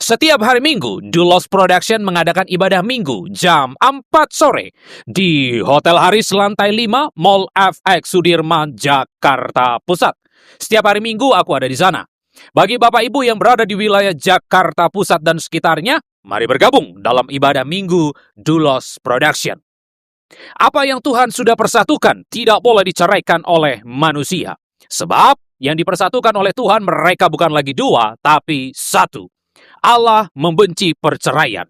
Setiap hari Minggu, Dulos Production mengadakan ibadah Minggu jam 4 sore di Hotel Haris lantai 5 Mall FX Sudirman, Jakarta Pusat. Setiap hari Minggu aku ada di sana. Bagi Bapak Ibu yang berada di wilayah Jakarta Pusat dan sekitarnya, mari bergabung dalam ibadah Minggu Dulos Production. Apa yang Tuhan sudah persatukan tidak boleh diceraikan oleh manusia. Sebab yang dipersatukan oleh Tuhan mereka bukan lagi dua, tapi satu. Allah membenci perceraian.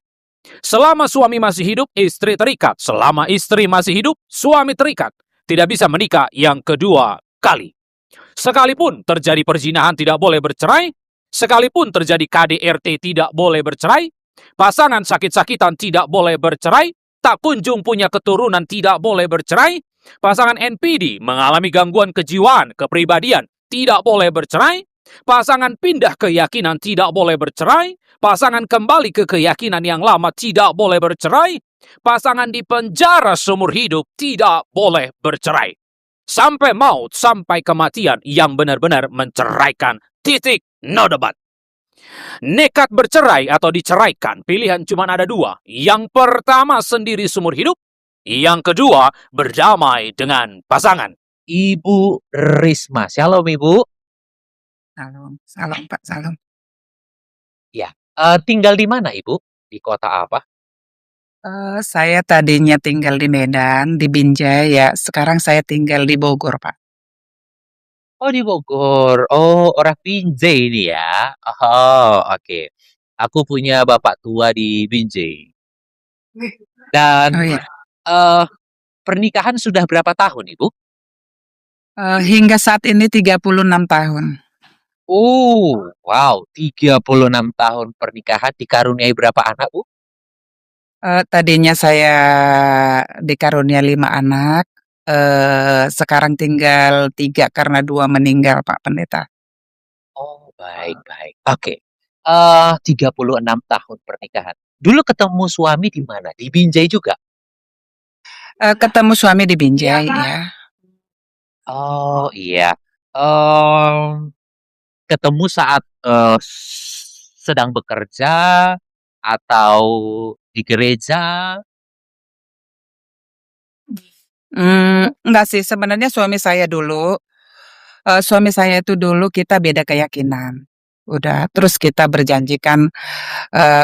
Selama suami masih hidup, istri terikat. Selama istri masih hidup, suami terikat. Tidak bisa menikah yang kedua kali. Sekalipun terjadi perzinahan tidak boleh bercerai, sekalipun terjadi KDRT tidak boleh bercerai, pasangan sakit-sakitan tidak boleh bercerai, tak kunjung punya keturunan tidak boleh bercerai, pasangan NPD mengalami gangguan kejiwaan, kepribadian tidak boleh bercerai, pasangan pindah keyakinan tidak boleh bercerai, pasangan kembali ke keyakinan yang lama tidak boleh bercerai, pasangan di penjara seumur hidup tidak boleh bercerai. Sampai maut, sampai kematian yang benar-benar menceraikan. Titik, no debat. Nekat bercerai atau diceraikan, pilihan cuma ada dua. Yang pertama sendiri seumur hidup, yang kedua berdamai dengan pasangan. Ibu Risma. Shalom, Ibu. Salam, salam Pak, salam. Ya, tinggal di mana, Ibu? Di kota apa? Saya tadinya tinggal di Medan, di Binjai ya. Sekarang saya tinggal di Bogor, Pak. Oh, di Bogor. Oh, orang Binjai ini ya. Oh, oke. Aku punya bapak tua di Binjai. Dan Oh ya, pernikahan sudah berapa tahun, Ibu? hingga saat ini 36 tahun. Oh, wow, 36 tahun pernikahan, dikaruniai berapa anak, Bu? Tadinya saya dikarunia 5 anak, sekarang tinggal 3 karena 2 meninggal, Pak Pendeta. Oh, baik. Oke. 36 tahun pernikahan. Dulu ketemu suami di mana? Di Binjai juga? Ketemu suami di Binjai ya. Oh, iya. Ketemu saat sedang bekerja atau di gereja? Enggak sih, sebenarnya suami saya itu dulu kita beda keyakinan. Udah, terus kita berjanjikan,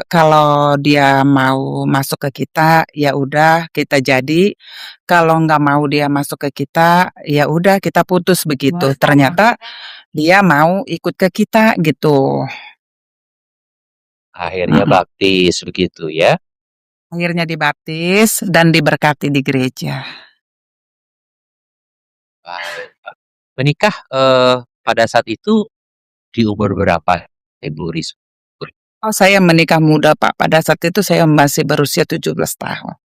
kalau dia mau masuk ke kita, ya udah kita jadi, kalau nggak mau dia masuk ke kita, ya udah kita putus begitu. Ternyata dia mau ikut ke kita gitu. Akhirnya Mhm. baptis begitu ya? Akhirnya dibaptis dan diberkati di gereja. Baik. Menikah pada saat itu di umur berapa, Ibu Risma? Oh, saya menikah muda, Pak. Pada saat itu saya masih berusia 17 tahun.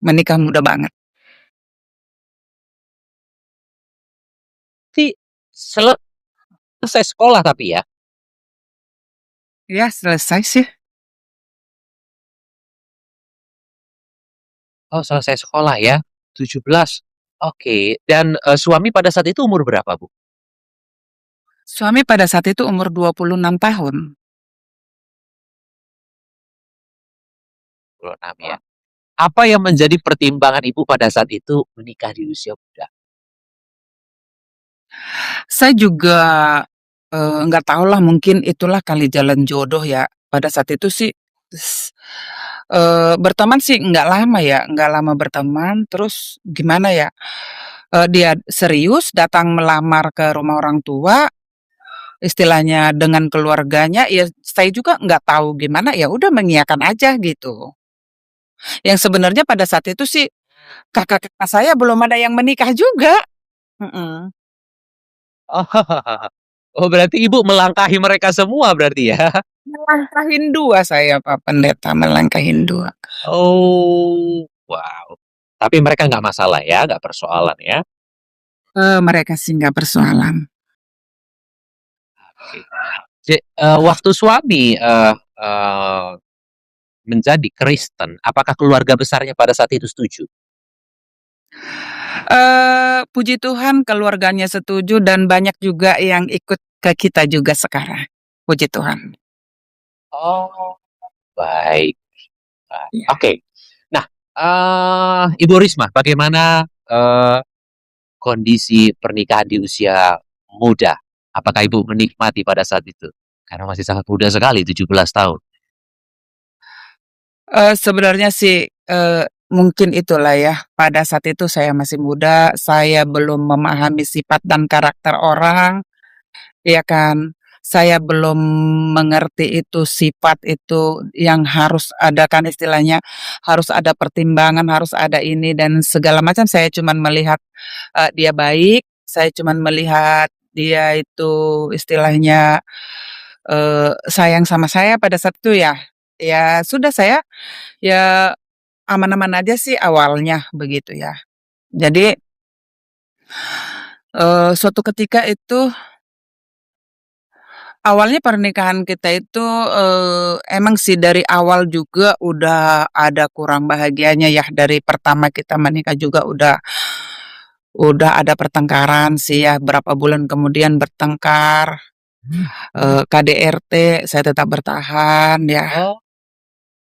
Menikah muda banget. Berarti selesai sekolah tapi ya? Ya, selesai sih. Oh, selesai sekolah ya, 17. Oke, dan suami pada saat itu umur berapa, Bu? Suami pada saat itu umur 26 tahun. 26 ya. Apa yang menjadi pertimbangan Ibu pada saat itu menikah di usia muda? Saya juga, nggak tahulah mungkin itulah kali jalan jodoh ya. Pada saat itu sih, berteman sih nggak lama berteman, terus gimana ya, dia serius datang melamar ke rumah orang tua, istilahnya dengan keluarganya, ya saya juga nggak tahu gimana, ya udah mengiyakan aja gitu. Yang sebenarnya pada saat itu sih, kakak-kakak saya belum ada yang menikah juga. Mhm. Oh, oh berarti Ibu melangkahi mereka semua berarti ya? Melangkahin 2 saya, Pak Pendeta, melangkahin 2. Oh, wow. Tapi mereka nggak masalah ya, nggak persoalan ya? Mereka sih nggak persoalan. Oke. Waktu suami menjadi Kristen, apakah keluarga besarnya pada saat itu setuju? Puji Tuhan keluarganya setuju dan banyak juga yang ikut ke kita juga sekarang. puji Tuhan. Oh, baik. Iya. Oke. Nah, Ibu Risma, bagaimana kondisi pernikahan di usia muda? Apakah Ibu menikmati pada saat itu? Karena masih sangat muda sekali, 17 tahun. Sebenarnya sih, mungkin itulah ya, pada saat itu saya masih muda, saya belum memahami sifat dan karakter orang, ya kan. Saya belum mengerti itu sifat itu yang harus ada kan istilahnya, harus ada pertimbangan, harus ada ini dan segala macam. Saya cuman melihat, dia baik, saya cuman melihat dia itu istilahnya, sayang sama saya pada saat itu ya. Ya sudah saya, ya aman-aman aja sih awalnya begitu ya. Jadi, suatu ketika itu awalnya pernikahan kita itu, emang sih dari awal juga udah ada kurang bahagianya ya, dari pertama kita menikah juga udah ada pertengkaran sih ya, berapa bulan kemudian bertengkar, KDRT, saya tetap bertahan ya. Oh,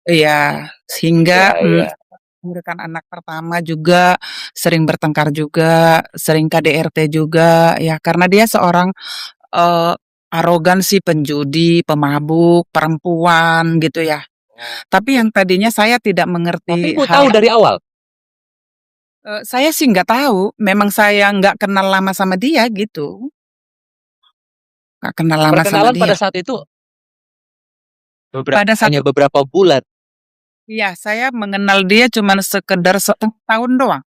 Iya, sehingga, iya, iya. melahirkan anak pertama juga sering bertengkar juga, sering KDRT juga, ya karena dia seorang, eee, arogan sih, penjudi, pemabuk, perempuan gitu ya. Tapi yang tadinya saya tidak Tapi mengerti Ibu hal tahu dari awal? saya sih nggak tahu, memang saya nggak kenal lama sama dia gitu, nggak kenal lama sama Perkenalan pada dia. saat itu Pada saat hanya beberapa bulan. iya, saya mengenal dia cuman sekedar 1 tahun doang.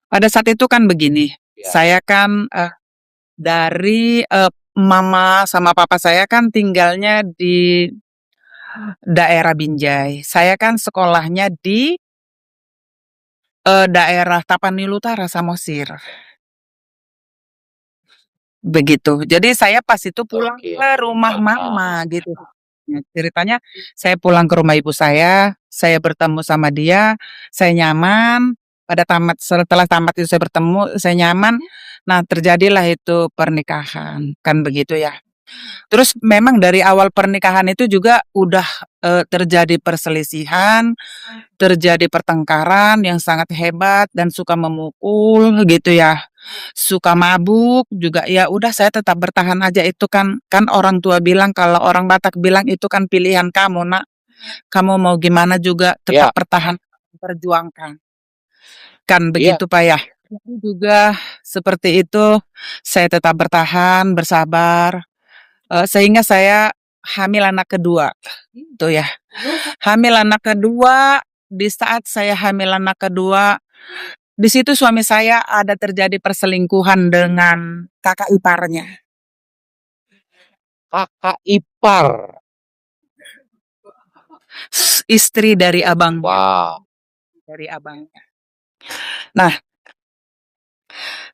Pada saat itu kan begini, Ya. saya kan, dari, mama sama papa saya kan tinggalnya di daerah Binjai. Saya kan sekolahnya di, daerah Tapanuli Utara, Samosir. Begitu. Jadi saya pas itu pulang Oke, ke rumah paham. mama gitu. Ya, ceritanya saya pulang ke rumah ibu saya bertemu sama dia, saya nyaman, setelah tamat itu saya bertemu, saya nyaman, nah terjadilah itu pernikahan, kan begitu ya. Terus memang dari awal pernikahan itu juga udah, terjadi perselisihan, terjadi pertengkaran yang sangat hebat dan suka memukul gitu ya, suka mabuk juga, ya udah saya tetap bertahan aja itu kan kan orang tua bilang kalau orang Batak bilang, "Itu kan pilihan kamu, Nak. Kamu mau gimana juga tetap Iya, pertahan, perjuangkan." Kan iya. begitu, Pak, ya. Aku juga seperti itu, saya tetap bertahan, bersabar. Sehingga saya hamil anak kedua, gitu ya. Hamil anak kedua, di saat saya hamil anak kedua, di situ suami saya ada terjadi perselingkuhan dengan kakak iparnya, Kakak ipar. istri dari abangnya, Wow. dari abangnya. Nah,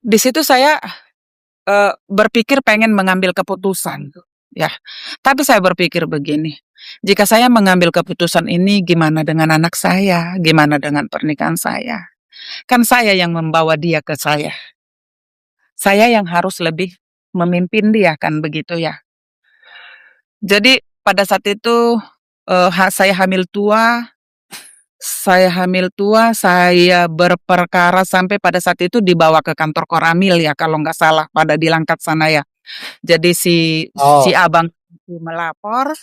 di situ saya, berpikir pengen mengambil keputusan, ya. Tapi saya berpikir begini, jika saya mengambil keputusan ini gimana dengan anak saya, gimana dengan pernikahan saya? Kan saya yang membawa dia ke saya. Saya yang harus lebih memimpin dia kan begitu ya. Jadi pada saat itu, saya hamil tua, saya berperkara sampai pada saat itu dibawa ke kantor Koramil ya kalau nggak salah pada di Langkat sana ya. Jadi si Oh, abang itu melapor,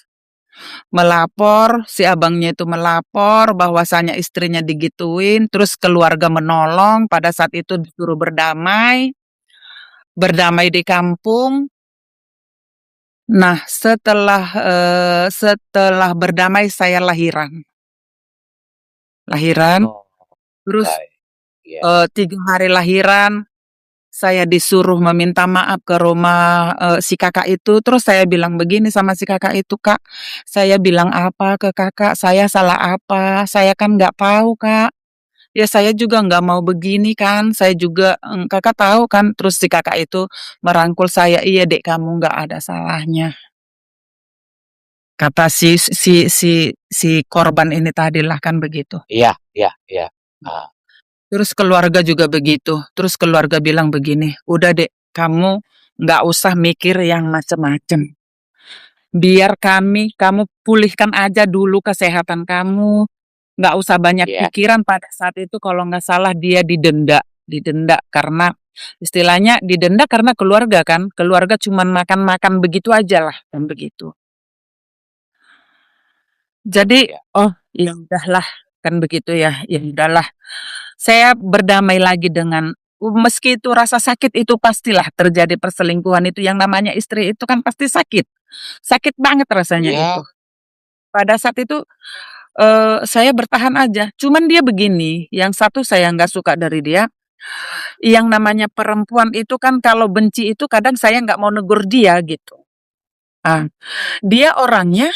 si abangnya itu melapor bahwasanya istrinya digituin, terus keluarga menolong, pada saat itu disuruh berdamai, berdamai di kampung. Nah, setelah berdamai saya lahiran, oh, terus, baik. Iya. 3 hari lahiran, saya disuruh meminta maaf ke rumah, si kakak itu, terus saya bilang begini sama si kakak itu, "Kak, saya bilang apa ke Kakak? Saya salah apa? Saya kan nggak tahu, Kak. Ya saya juga nggak mau begini kan, saya juga Kakak tahu kan?" Terus si kakak itu merangkul saya, "Iya Dek, kamu nggak ada salahnya." Kata si korban ini tadilah kan begitu. Iya, iya, iya. Ah, Terus keluarga juga begitu, terus keluarga bilang begini, "Udah Dek, kamu nggak usah mikir yang macem-macem. Biar kamu pulihkan aja dulu kesehatan kamu, nggak usah banyak Iya. pikiran." Pada saat itu kalau nggak salah dia didenda karena istilahnya didenda karena keluarga kan, keluarga cuman makan-makan begitu aja lah, kan begitu. Jadi, Iya. oh ya udahlah, kan begitu ya, ya udahlah. Saya berdamai lagi dengan meski itu rasa sakit itu pastilah terjadi perselingkuhan itu, yang namanya istri itu kan pasti sakit. Sakit banget rasanya Iya. itu. Pada saat itu, saya bertahan aja, cuman dia begini, yang satu saya nggak suka dari dia, yang namanya perempuan itu kan kalau benci itu kadang saya nggak mau negur dia gitu. Ah, dia orangnya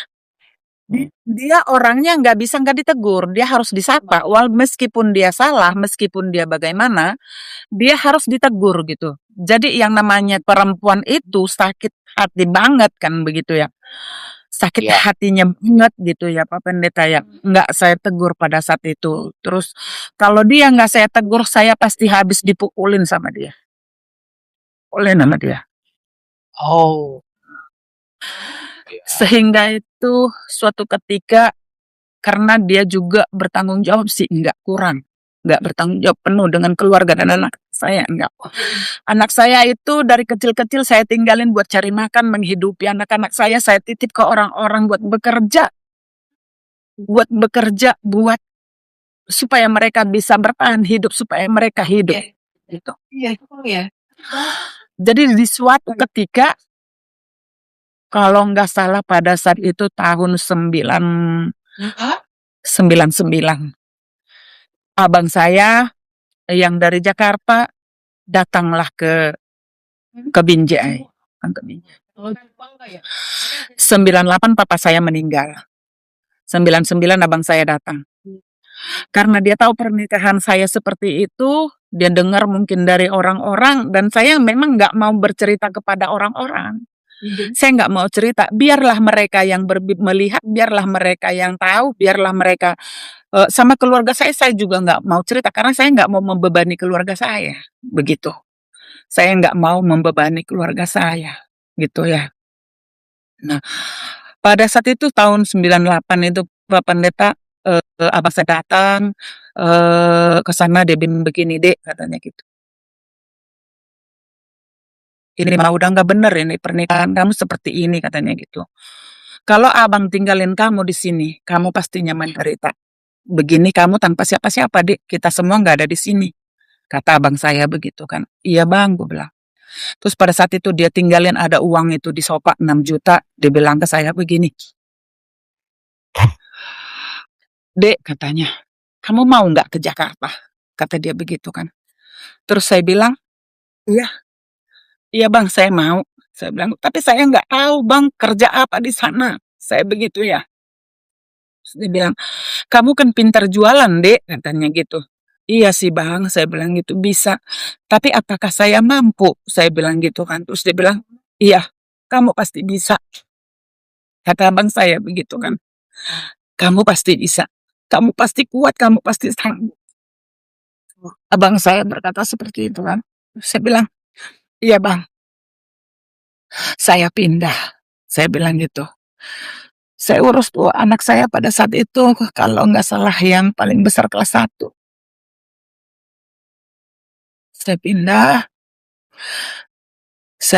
dia orangnya nggak ditegur, dia harus disapa, meskipun dia salah, meskipun dia bagaimana, dia harus ditegur gitu. Jadi yang namanya perempuan itu sakit hati banget kan begitu ya. Sakit Iya. hatinya banget gitu ya Pak Pendeta ya. Nggak saya tegur pada saat itu. Terus kalau dia nggak saya tegur, saya pasti habis dipukulin sama dia. Pukulin sama dia. Oh. Iya. Sehingga itu suatu ketika karena dia juga bertanggung jawab sih, nggak kurang. Nggak bertanggung jawab penuh dengan keluarga dan anak saya, enggak. Anak saya itu dari kecil-kecil saya tinggalin buat cari makan, menghidupi anak-anak saya titip ke orang-orang buat bekerja, buat supaya mereka bisa bertahan hidup, supaya mereka hidup, gitu. Iya. Jadi di suatu ketika, kalau nggak salah pada saat itu tahun 99, abang saya yang dari Jakarta datanglah ke Binjai. Ke Binjai. 98 papa saya meninggal. 99 abang saya datang. Karena dia tahu pernikahan saya seperti itu, dia dengar mungkin dari orang-orang, dan saya memang nggak mau bercerita kepada orang-orang. Saya nggak mau cerita, biarlah mereka yang melihat, biarlah mereka yang tahu, biarlah mereka sama keluarga saya juga nggak mau cerita, karena saya nggak mau membebani keluarga saya, begitu. Saya nggak mau membebani keluarga saya, gitu ya. Nah, pada saat itu tahun 98 itu Pak Pendeta, abang saya datang ke sana, dia bilang begini, "Dek," katanya gitu. "Ini mah udah nggak bener ini pernikahan kamu seperti ini," katanya gitu. "Kalau abang tinggalin kamu di sini, kamu pastinya menderita. Begini kamu tanpa siapa-siapa, Dek, kita semua nggak ada di sini," kata abang saya begitu kan. "Iya bang," gue bilang. Terus pada saat itu dia tinggalin ada uang itu di sofa 6 juta, dia bilang ke saya begini, "Dek," katanya, "kamu mau nggak ke Jakarta?" Kata dia begitu kan. Terus saya bilang, "Iya, iya bang, saya mau." Saya bilang, "Tapi saya nggak tahu bang kerja apa di sana." Saya begitu ya. Terus dia bilang, "Kamu kan pintar jualan, Dek," katanya gitu. "Iya sih bang," saya bilang gitu, "bisa. Tapi apakah saya mampu?" Saya bilang gitu kan. Terus dia bilang, "Iya, kamu pasti bisa." Kata abang saya begitu kan. "Kamu pasti bisa. Kamu pasti kuat, kamu pasti sanggup." Abang saya berkata seperti itu kan. Saya bilang, "Iya bang, saya pindah." Saya bilang gitu. Saya urus tuh anak saya pada saat itu, kalau nggak salah yang paling besar kelas 1. Saya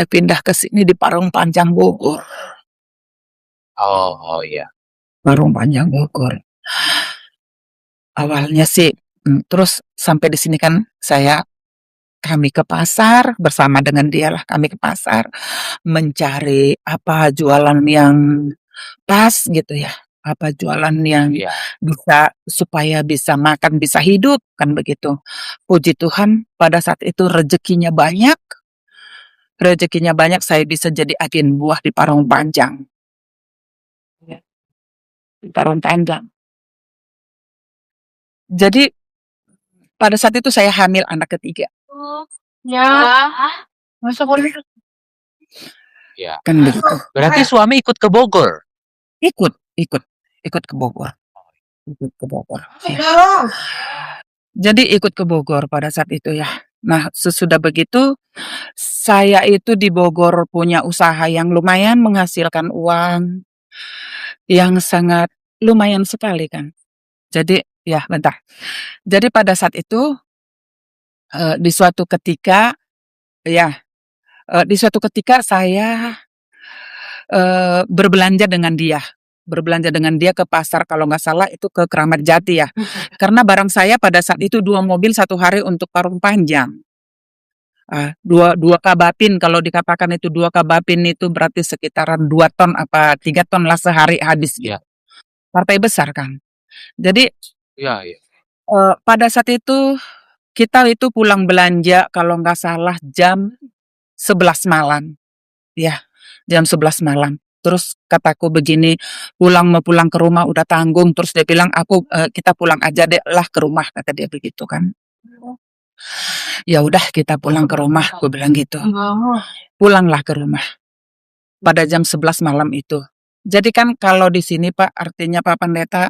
pindah ke sini di Parung Panjang Bogor. Oh, iya. Parung Panjang Bogor. Awalnya sih, terus sampai di sini kan kami ke pasar bersama dengan dia lah, kami ke pasar mencari apa jualan yang pas gitu ya, apa jualan yang Iya. bisa supaya bisa makan, bisa hidup kan begitu. Puji Tuhan pada saat itu rezekinya banyak, saya bisa jadi agen buah di Parung Panjang. Di Parung Panjang. Jadi pada saat itu saya hamil anak ketiga. Ya. Masa boleh? Iya. Kan begitu. Berarti suami ikut ke Bogor? Ikut ke Bogor. Ikut ke Bogor. Iya. Jadi ikut ke Bogor pada saat itu ya. Nah, sesudah begitu, saya itu di Bogor punya usaha yang lumayan menghasilkan uang, yang sangat lumayan sekali kan. Jadi ya bentar. Jadi pada saat itu, di suatu ketika ya, di suatu ketika saya, berbelanja dengan dia ke pasar kalau nggak salah itu ke Kramat Jati ya. Karena barang saya pada saat itu 2 mobil 1 hari untuk karung panjang. Dua kabapin kalau dikatakan itu 2 kabapin itu berarti sekitaran 2 ton apa 3 ton lah sehari habis gitu. Iya. Partai besar kan. Jadi, Iya, iya. pada saat itu kita itu pulang belanja kalau nggak salah jam 11 malam, ya, jam 11 malam. Terus kataku begini, mau pulang ke rumah udah tanggung, terus dia bilang, kita pulang aja deh lah ke rumah," kata dia begitu kan. Ya udah kita pulang ke rumah, aku bilang gitu. Pulanglah ke rumah pada jam 11 malam itu. Jadi kan kalau di sini Pak, artinya Pak Pendeta,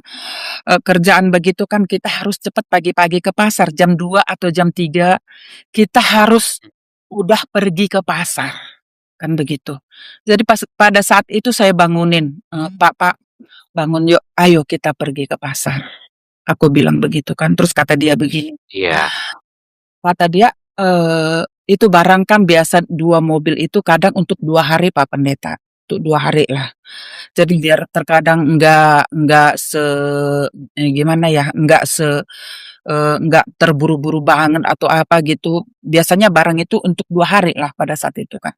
kerjaan begitu kan kita harus cepat pagi-pagi ke pasar, jam 2 atau jam 3 kita harus udah pergi ke pasar, kan begitu. Jadi pada saat itu saya bangunin, "Pak, bangun yuk, ayo kita pergi ke pasar." Aku bilang begitu kan, terus kata dia begini, Iya. kata dia, "Itu barang kan biasa 2 mobil itu kadang untuk 2 hari Pak Pendeta, untuk 2 hari lah. Jadi biar terkadang gimana ya, nggak terburu-buru banget atau apa gitu. Biasanya barang itu untuk 2 hari lah pada saat itu kan."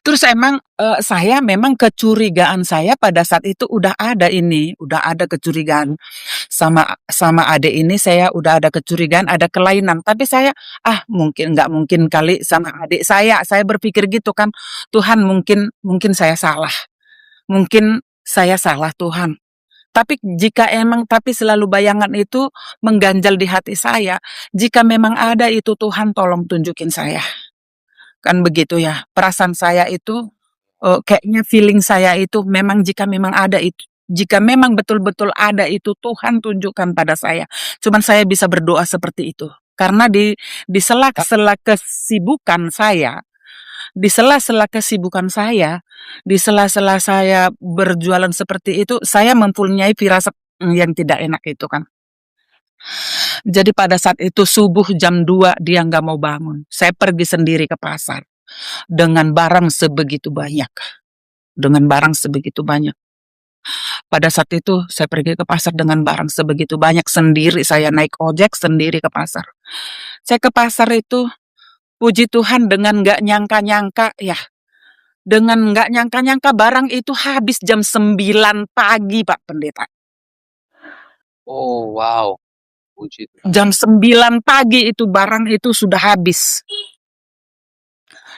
Terus emang, saya memang kecurigaan saya pada saat itu udah ada kecurigaan sama adik ini saya udah ada kecurigaan, ada kelainan. Tapi saya, nggak mungkin kali sama adik saya berpikir gitu kan, Tuhan mungkin saya salah Tuhan. Tapi selalu bayangan itu mengganjal di hati saya, jika memang ada itu Tuhan tolong tunjukin saya. Kan begitu ya, perasaan saya itu, kayaknya feeling saya itu memang jika memang betul-betul ada itu Tuhan tunjukkan pada saya. Cuman saya bisa berdoa seperti itu. Karena di sela-sela kesibukan saya, di sela-sela saya berjualan seperti itu, saya mempunyai firasat yang tidak enak itu kan. Jadi pada saat itu subuh jam 2 dia nggak mau bangun. Saya pergi sendiri ke pasar dengan barang sebegitu banyak. Pada saat itu saya pergi ke pasar dengan barang sebegitu banyak sendiri, saya naik ojek sendiri ke pasar. Saya ke pasar itu, puji Tuhan dengan nggak nyangka-nyangka ya, dengan nggak nyangka-nyangka barang itu habis jam 9 pagi Pak Pendeta. Oh, wow. Puji Tuhan. Jam 9 pagi itu barang itu sudah habis.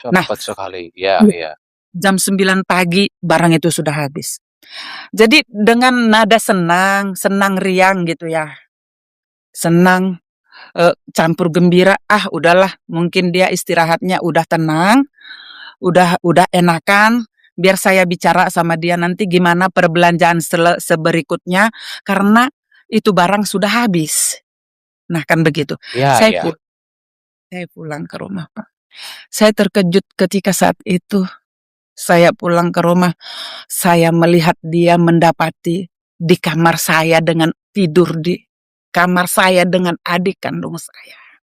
Cepat sekali. Ya, ya. Jam 9 pagi barang itu sudah habis. Jadi dengan nada senang riang gitu ya. Senang, campur gembira, udahlah mungkin dia istirahatnya udah tenang, udah enakan, biar saya bicara sama dia nanti gimana perbelanjaan seberikutnya karena itu barang sudah habis. Nah kan begitu. Ya, Saya ya. saya pulang ke rumah Pak. Saya terkejut ketika saat itu saya pulang ke rumah, saya melihat dia mendapati di kamar saya dengan tidur di kamar saya dengan adik kandung saya.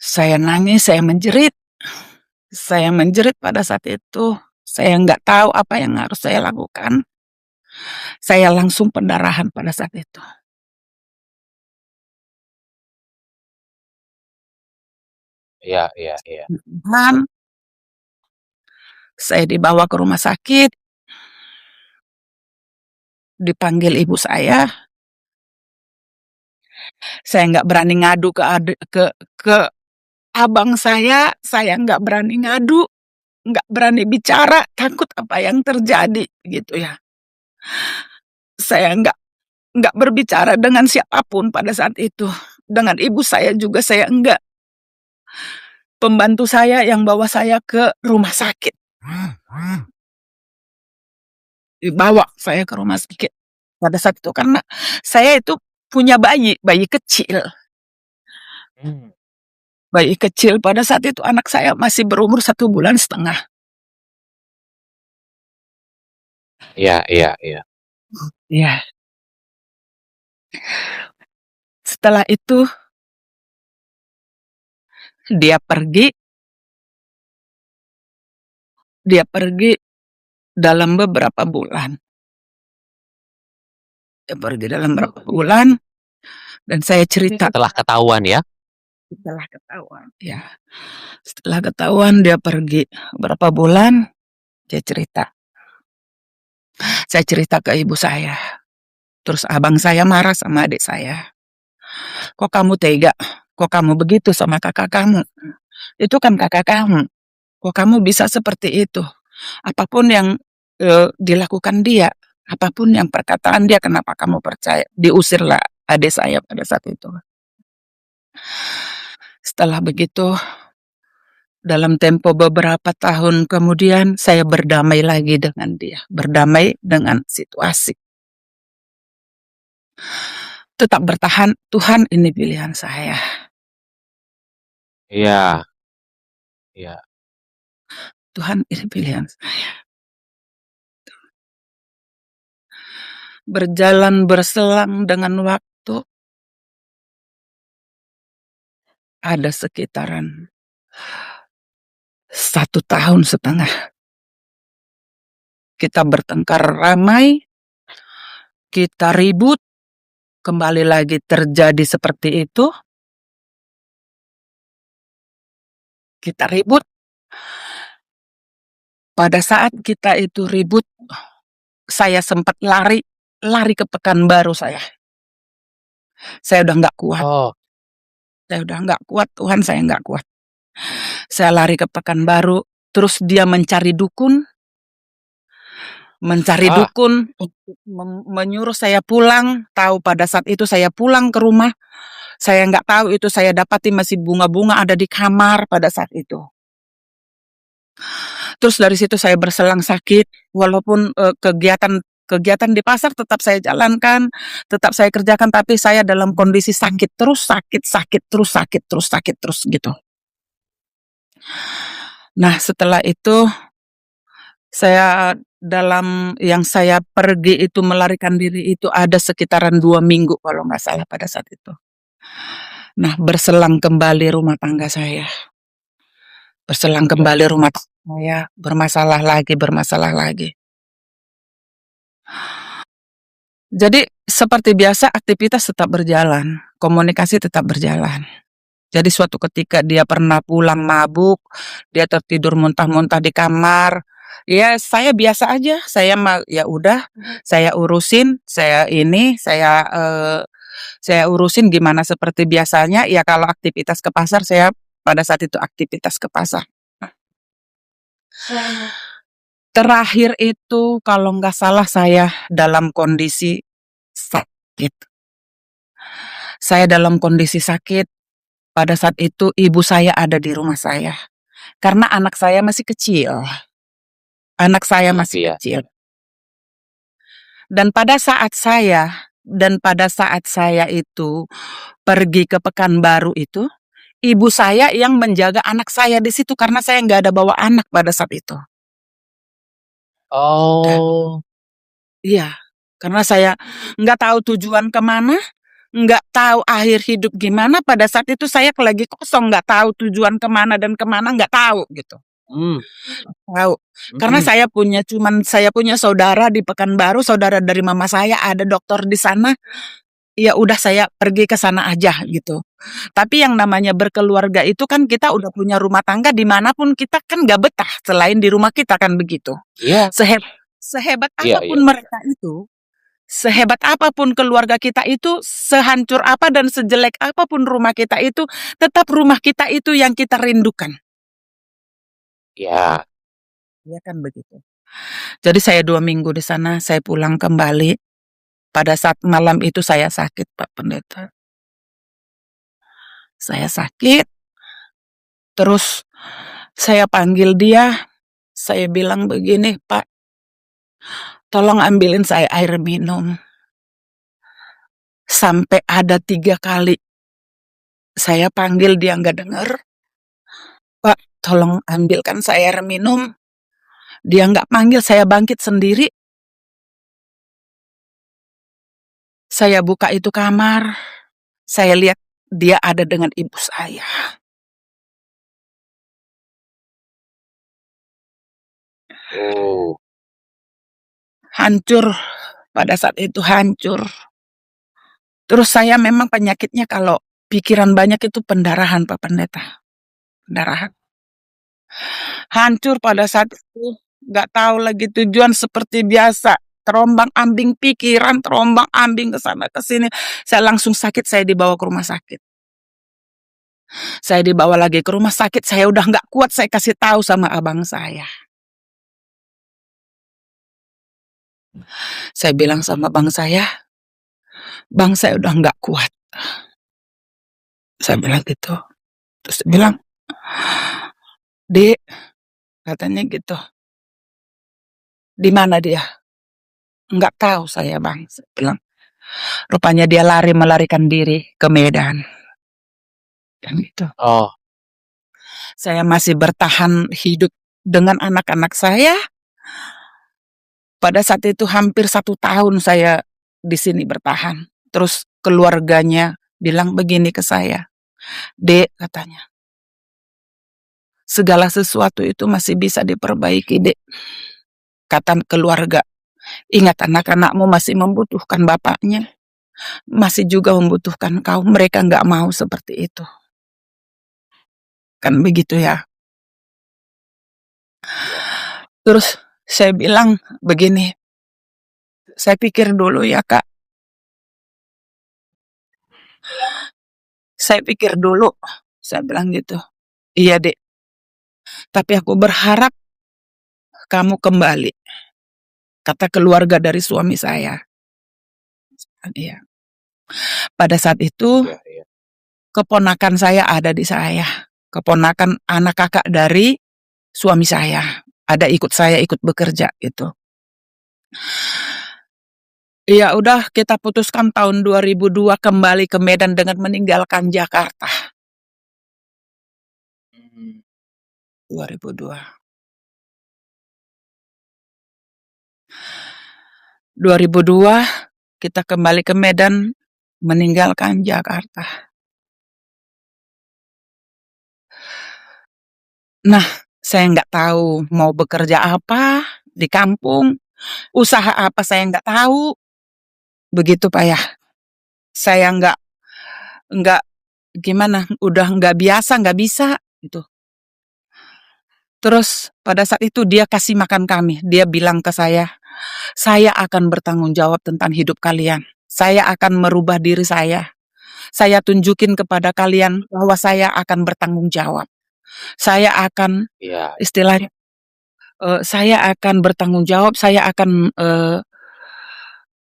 Saya nangis, saya menjerit pada saat itu. Saya nggak tahu apa yang harus saya lakukan. Saya langsung pendarahan pada saat itu. Ya, ya, ya. Dan saya dibawa ke rumah sakit, dipanggil ibu saya nggak berani ngadu ke abang saya nggak berani ngadu, nggak berani bicara, takut apa yang terjadi gitu ya. Saya nggak berbicara dengan siapapun pada saat itu. Dengan ibu saya juga saya enggak. Pembantu saya yang bawa saya ke rumah sakit. Dibawa saya ke rumah sakit pada saat itu karena saya itu punya bayi kecil. Hmm. Bayi kecil pada saat itu anak saya masih berumur 1,5 bulan. Iya, iya, iya. Ya, setelah itu dia pergi dalam beberapa bulan. Dia pergi dalam beberapa bulan dan saya cerita Setelah ketahuan ya? setelah ketahuan. Ya, setelah ketahuan dia pergi berapa bulan, saya cerita. Saya cerita ke ibu saya. Terus abang saya marah sama adik saya. Kok kamu tega? Kok kamu begitu sama kakak kamu? Itu kan kakak kamu. Kok kamu bisa seperti itu? Apapun yang dilakukan dia, apapun yang perkataan dia, kenapa kamu percaya? Diusirlah adik saya pada saat itu. Setelah begitu, dalam tempo beberapa tahun kemudian, saya berdamai lagi dengan dia. Berdamai dengan situasi. Tetap bertahan, Tuhan ini pilihan saya. Iya. Iya. Tuhan ini pilihan saya. Berjalan berselang dengan waktu, ada sekitaran 1,5 tahun. Kita bertengkar ramai, kita ribut, kembali lagi terjadi seperti itu. Kita ribut. Pada saat kita itu ribut, saya sempat lari ke Pekanbaru saya. Saya udah nggak kuat. Oh, Saya udah nggak kuat, Tuhan, saya nggak kuat. Saya lari ke Pekanbaru, terus dia mencari dukun untuk menyuruh saya pulang. Tahu pada saat itu saya pulang ke rumah, saya nggak tahu itu saya dapati masih bunga-bunga ada di kamar pada saat itu. Terus dari situ saya berselang sakit, walaupun kegiatan di pasar tetap saya jalankan, tetap saya kerjakan, tapi saya dalam kondisi sakit terus gitu. Nah, setelah itu saya dalam yang saya pergi itu melarikan diri itu ada sekitaran 2 minggu kalau nggak salah pada saat itu. Nah, berselang kembali rumah tangga saya. Berselang kembali rumah tangga saya, bermasalah lagi. Jadi seperti biasa aktivitas tetap berjalan, komunikasi tetap berjalan. Jadi suatu ketika dia pernah pulang mabuk, dia tertidur muntah-muntah di kamar. Ya saya biasa aja, saya ya udah, saya urusin, saya urusin gimana seperti biasanya. Ya kalau aktivitas ke pasar, saya pada saat itu aktivitas ke pasar. Terakhir itu kalau nggak salah saya dalam kondisi sakit. Saya dalam kondisi sakit, pada saat itu ibu saya ada di rumah saya. Karena anak saya masih kecil. Anak saya masih iya. kecil. Dan pada saat saya itu pergi ke Pekanbaru itu, ibu saya yang menjaga anak saya di situ karena saya nggak ada bawa anak pada saat itu. Oh, Iya, karena saya nggak tahu tujuan kemana, nggak tahu akhir hidup gimana. Pada saat itu saya lagi kosong, nggak tahu tujuan kemana dan kemana, nggak tahu gitu. Tahu, karena saya punya saudara di Pekanbaru, saudara dari mama saya ada dokter di sana. Ya udah saya pergi ke sana aja gitu. Tapi yang namanya berkeluarga itu kan kita udah punya rumah tangga dimanapun kita kan nggak betah selain di rumah kita kan begitu. iya. Sehebat Iya, apapun mereka itu, sehebat apapun keluarga kita itu, sehancur apa dan sejelek apapun rumah kita itu, tetap rumah kita itu yang kita rindukan. Iya. Ya kan begitu. Jadi saya 2 minggu di sana, saya pulang kembali. Pada saat malam itu saya sakit, Pak Pendeta. Saya sakit, terus saya panggil dia, saya bilang begini, Pak, tolong ambilin saya air minum. Sampai ada 3 kali saya panggil dia nggak denger. Pak, tolong ambilkan saya air minum. Dia nggak panggil, saya bangkit sendiri. Saya buka itu kamar. Saya lihat dia ada dengan ibu saya. Oh. Hancur. Pada saat itu hancur. Terus saya memang penyakitnya kalau pikiran banyak itu pendarahan, Pak Pendeta. Pendarahan. Hancur pada saat itu. Nggak tahu lagi tujuan seperti biasa. Terombang-ambing pikiran, terombang-ambing ke sana ke sini. Saya langsung sakit, saya dibawa ke rumah sakit. Saya dibawa lagi ke rumah sakit, saya udah nggak kuat, saya kasih tahu sama abang saya. Saya bilang sama bang saya udah nggak kuat. Saya bilang gitu. Terus dia bilang, Dek, katanya gitu. Di mana dia? Nggak tahu saya bang. Saya bilang, rupanya dia melarikan diri ke Medan. Dan gitu. Oh. Saya masih bertahan hidup dengan anak-anak saya. Pada saat itu hampir 1 tahun saya di sini bertahan. Terus keluarganya bilang begini ke saya, Dek, katanya, segala sesuatu itu masih bisa diperbaiki, Dek. Kata keluarga, ingat anak-anakmu masih membutuhkan bapaknya, masih juga membutuhkan kau. Mereka nggak mau seperti itu. Kan begitu ya. Terus saya bilang begini, saya pikir dulu ya Kak. Saya pikir dulu, saya bilang gitu. Iya Dek, tapi aku berharap kamu kembali. Kata keluarga dari suami saya. Iya. Pada saat itu, keponakan saya ada di saya. Keponakan anak kakak dari suami saya. Ada ikut saya, ikut bekerja gitu. Ya udah, kita putuskan tahun 2002 kembali ke Medan dengan meninggalkan Jakarta. 2002. 2002 kita kembali ke Medan meninggalkan Jakarta. Nah, saya nggak tahu mau bekerja apa di kampung, usaha apa saya nggak tahu. Begitu Pak ya. Saya nggak gimana, udah nggak biasa, nggak bisa gitu. Terus pada saat itu dia kasih makan kami. Dia bilang ke saya akan bertanggung jawab tentang hidup kalian. Saya akan merubah diri saya. Saya tunjukin kepada kalian bahwa saya akan bertanggung jawab. Saya akan istilahnya, saya akan bertanggung jawab. Saya akan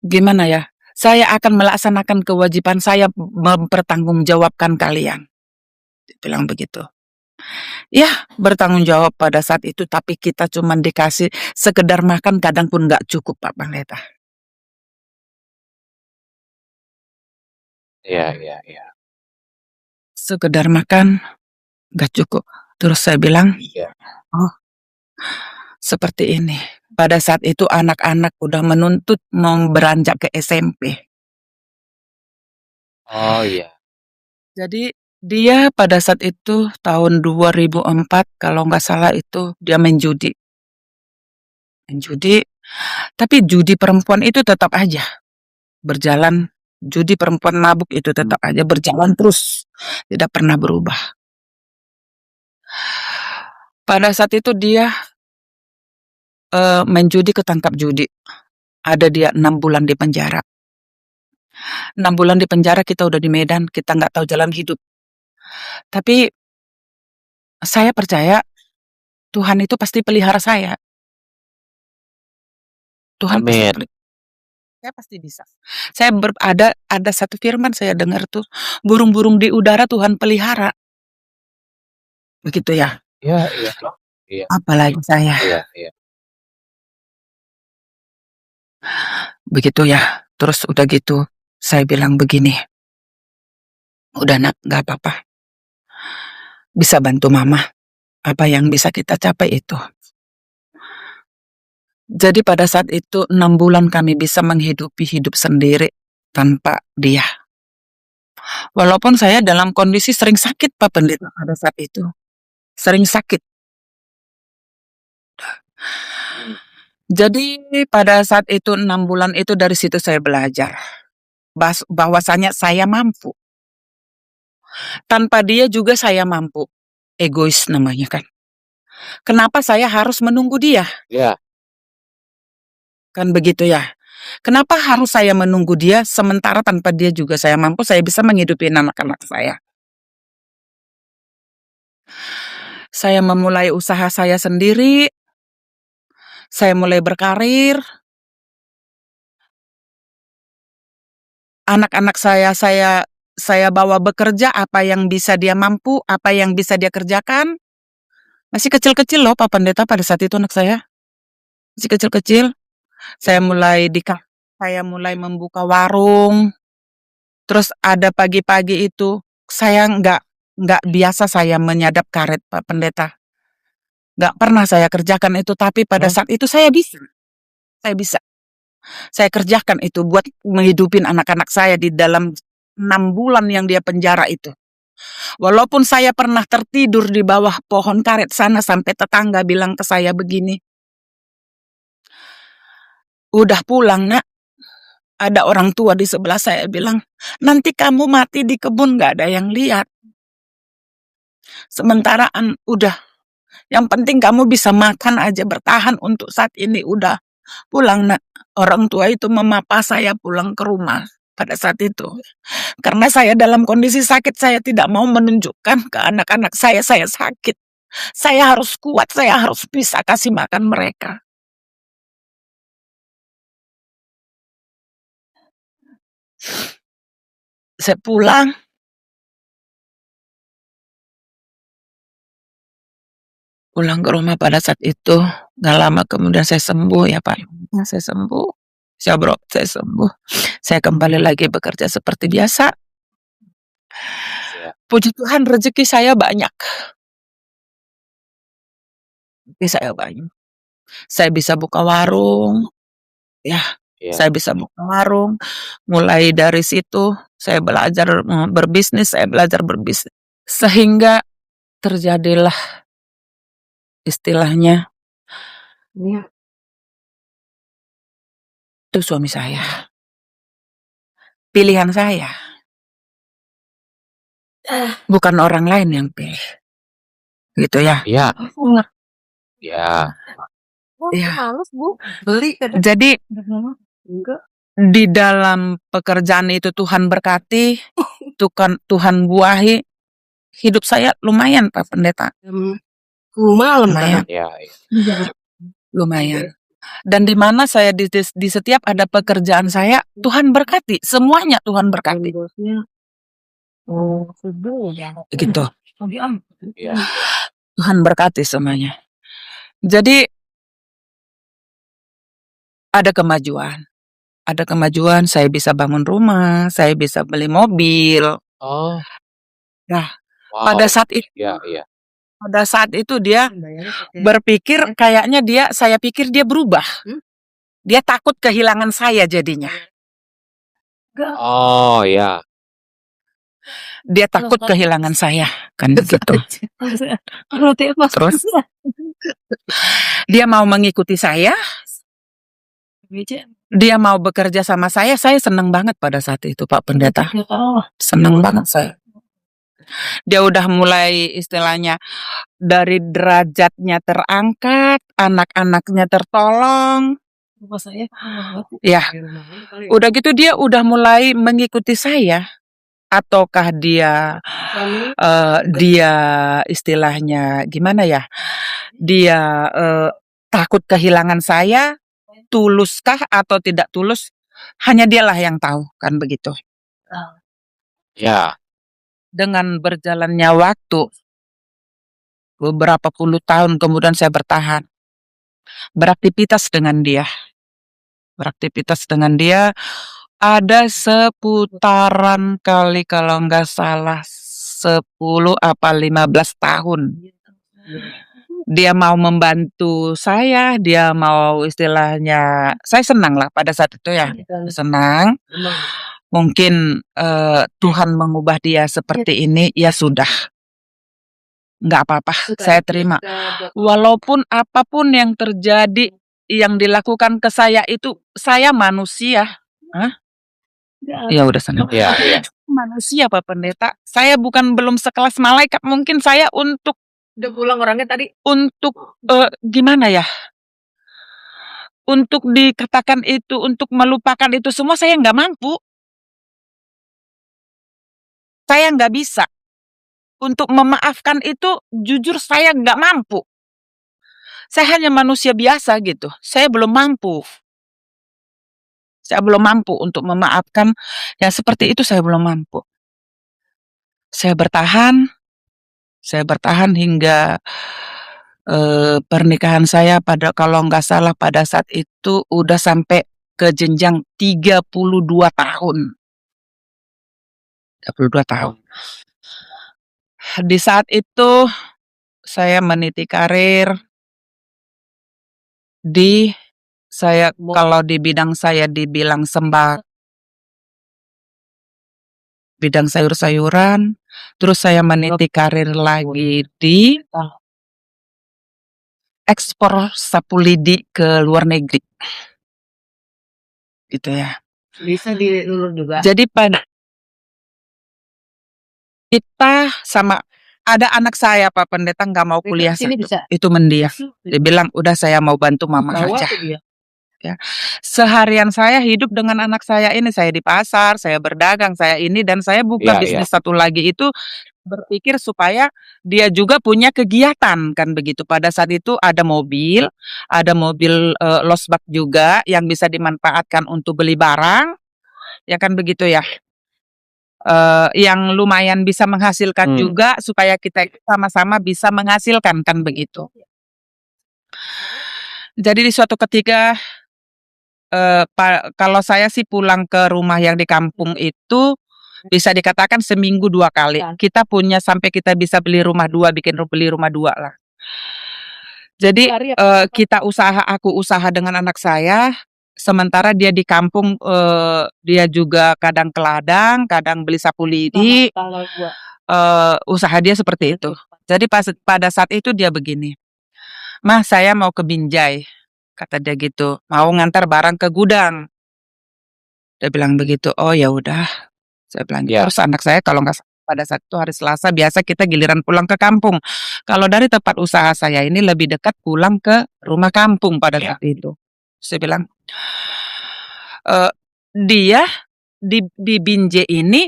gimana ya? Saya akan melaksanakan kewajiban saya mempertanggungjawabkan kalian. Dia bilang begitu. Ya, bertanggung jawab pada saat itu, tapi kita cuma dikasih sekedar makan, kadang pun nggak cukup Pak Pendeta. Iya. Sekedar makan, nggak cukup. Terus saya bilang, oh, seperti ini. Pada saat itu anak-anak udah menuntut mau beranjak ke SMP. Oh iya. Jadi dia pada saat itu tahun 2004 kalau nggak salah itu dia main judi. Tapi judi perempuan itu tetap aja berjalan. Judi perempuan mabuk itu tetap aja berjalan terus, tidak pernah berubah. Pada saat itu dia main judi, ketangkap judi. Ada dia 6 bulan di penjara. 6 bulan di penjara, kita udah di Medan, kita nggak tahu jalan hidup. Tapi saya percaya Tuhan itu pasti pelihara saya. Tuhan Amin. saya pasti bisa. Saya ada satu firman saya dengar tuh, burung-burung di udara Tuhan pelihara. Begitu ya. Iya. Apalagi saya. Iya. Begitu ya. Terus udah gitu, Saya bilang begini, "Udah nak, nggak apa-apa. Bisa bantu mama. Apa yang bisa kita capai itu." Jadi pada saat itu 6 bulan kami bisa menghidupi hidup sendiri tanpa dia. Walaupun saya dalam kondisi sering sakit Pak Pendeta pada saat itu. Sering sakit. Jadi pada saat itu 6 bulan itu dari situ saya belajar bahwasanya saya mampu. Tanpa dia juga saya mampu. Egois namanya kan. Kenapa saya harus menunggu dia? Ya. Kan begitu ya. Kenapa harus saya menunggu dia sementara tanpa dia juga saya mampu, saya bisa menghidupi anak-anak saya. Saya memulai usaha saya sendiri. Saya mulai berkarir. Anak-anak saya bawa bekerja, apa yang bisa dia mampu, apa yang bisa dia kerjakan. Masih kecil-kecil loh Pak Pendeta pada saat itu anak saya. Masih kecil-kecil. Saya mulai membuka warung. Terus ada pagi-pagi itu saya nggak biasa saya menyadap karet Pak Pendeta. Nggak pernah saya kerjakan itu, tapi pada saat itu saya bisa. Saya bisa. Saya kerjakan itu buat menghidupin anak-anak saya di dalam 6 bulan yang dia penjara itu. Walaupun saya pernah tertidur di bawah pohon karet sana sampai tetangga bilang ke saya begini, "Udah pulang nak." Ada orang tua di sebelah saya bilang, "Nanti kamu mati di kebun gak ada yang lihat. Sementara udah, yang penting kamu bisa makan aja, bertahan untuk saat ini, udah pulang nak." Orang tua itu memapa saya pulang ke rumah pada saat itu. Karena saya dalam kondisi sakit, saya tidak mau menunjukkan ke anak-anak saya sakit. Saya harus kuat, saya harus bisa kasih makan mereka. Saya pulang. Pulang ke rumah pada saat itu, gak lama kemudian saya sembuh ya Pak. Saya sembuh. Saya sembuh. Saya kembali lagi bekerja seperti biasa. Puji Tuhan rezeki saya banyak. Saya bisa buka warung. Ya, saya bisa buka warung. Mulai dari situ saya belajar berbisnis, sehingga terjadilah istilahnya itu suami saya. Pilihan saya. Bukan orang lain yang pilih. Gitu ya. Iya. Ya. Iya. Males Bu, beli kadang. Jadi Enggak. di dalam pekerjaan itu Tuhan berkati, Tuhan buahi. Hidup saya lumayan Pak Pendeta. Malam Lumayan. Ya. Lumayan. Dan di mana saya di setiap ada pekerjaan saya, Tuhan berkati. Semuanya Tuhan berkati. Gitu. Ya. Tuhan berkati semuanya. Jadi ada kemajuan. Ada kemajuan, saya bisa bangun rumah, saya bisa beli mobil. Oh. Nah, Wow. pada saat itu, pada saat itu dia berpikir kayaknya saya pikir dia berubah. Dia takut kehilangan saya jadinya. Oh ya. Dia takut kehilangan saya, kan begitu. Terus dia mau mengikuti saya. Dia mau bekerja sama saya senang banget pada saat itu Pak Pendeta. Senang banget saya. Dia udah mulai istilahnya dari derajatnya terangkat, anak-anaknya tertolong. Ya, udah gitu dia udah mulai mengikuti saya. Ataukah dia istilahnya gimana ya? Dia takut kehilangan saya, tuluskah atau tidak tulus? Hanya dialah yang tahu, kan begitu. Ya. Dengan berjalannya waktu, beberapa puluh tahun kemudian saya bertahan. Beraktivitas dengan dia. Ada seputaran kali kalau nggak salah 10 apa 15 tahun. Dia mau membantu saya, dia mau istilahnya saya senang lah pada saat itu ya, senang. Mungkin, Tuhan mengubah dia seperti ini, ya sudah, nggak apa-apa, saya terima. Walaupun apapun yang terjadi, yang dilakukan ke saya itu, saya manusia. Hah? Ya udah sana. Iya, iya. Manusia Pak Pendeta, saya belum sekelas malaikat, mungkin saya untuk Udah pulang orangnya tadi. gimana ya, untuk dikatakan itu, untuk melupakan itu semua saya nggak mampu. Saya nggak bisa. Untuk memaafkan itu jujur saya nggak mampu. Saya hanya manusia biasa gitu, saya belum mampu. Saya belum mampu untuk memaafkan yang seperti itu, saya belum mampu. Saya bertahan hingga, pernikahan saya kalau nggak salah pada saat itu udah sampai ke jenjang 32 tahun. 32 tahun. Di saat itu saya meniti karir kalau di bidang saya dibilang bidang sayur-sayuran, terus saya meniti karir lagi di ekspor sapu lidi ke luar negeri. Gitu ya. Bisa diulur juga. Jadi kita ada anak saya Pak Pendeta nggak mau kuliah Sini satu. bisa. Itu mendiam. Dia bilang, udah saya mau bantu mama Bawa aja. tuh dia. Ya. Seharian saya hidup dengan anak saya ini, saya di pasar, saya berdagang, saya ini, dan saya buka Iya, bisnis satu lagi itu berpikir supaya dia juga punya kegiatan kan begitu. Pada saat itu ada mobil losbak juga yang bisa dimanfaatkan untuk beli barang, ya kan begitu ya. Yang lumayan bisa menghasilkan juga supaya kita sama-sama bisa menghasilkan kan begitu. Jadi di suatu ketika kalau saya sih pulang ke rumah yang di kampung itu bisa dikatakan seminggu 2 kali. Kita punya sampai kita bisa beli rumah 2, beli rumah 2 lah. Jadi aku usaha dengan anak saya, sementara dia di kampung, dia juga kadang ke ladang, kadang beli sapu lidi, usaha dia seperti itu. Jadi pada saat itu dia begini, "Mah, saya mau ke Binjai," kata dia gitu, "mau ngantar barang ke gudang." Dia bilang begitu. "Oh ya udah," saya bilang gitu. Iya. Terus anak saya kalau nggak pada saat itu hari Selasa biasa kita giliran pulang ke kampung. Kalau dari tempat usaha saya ini lebih dekat pulang ke rumah kampung pada saat itu. Saya bilang, dia di Binjai ini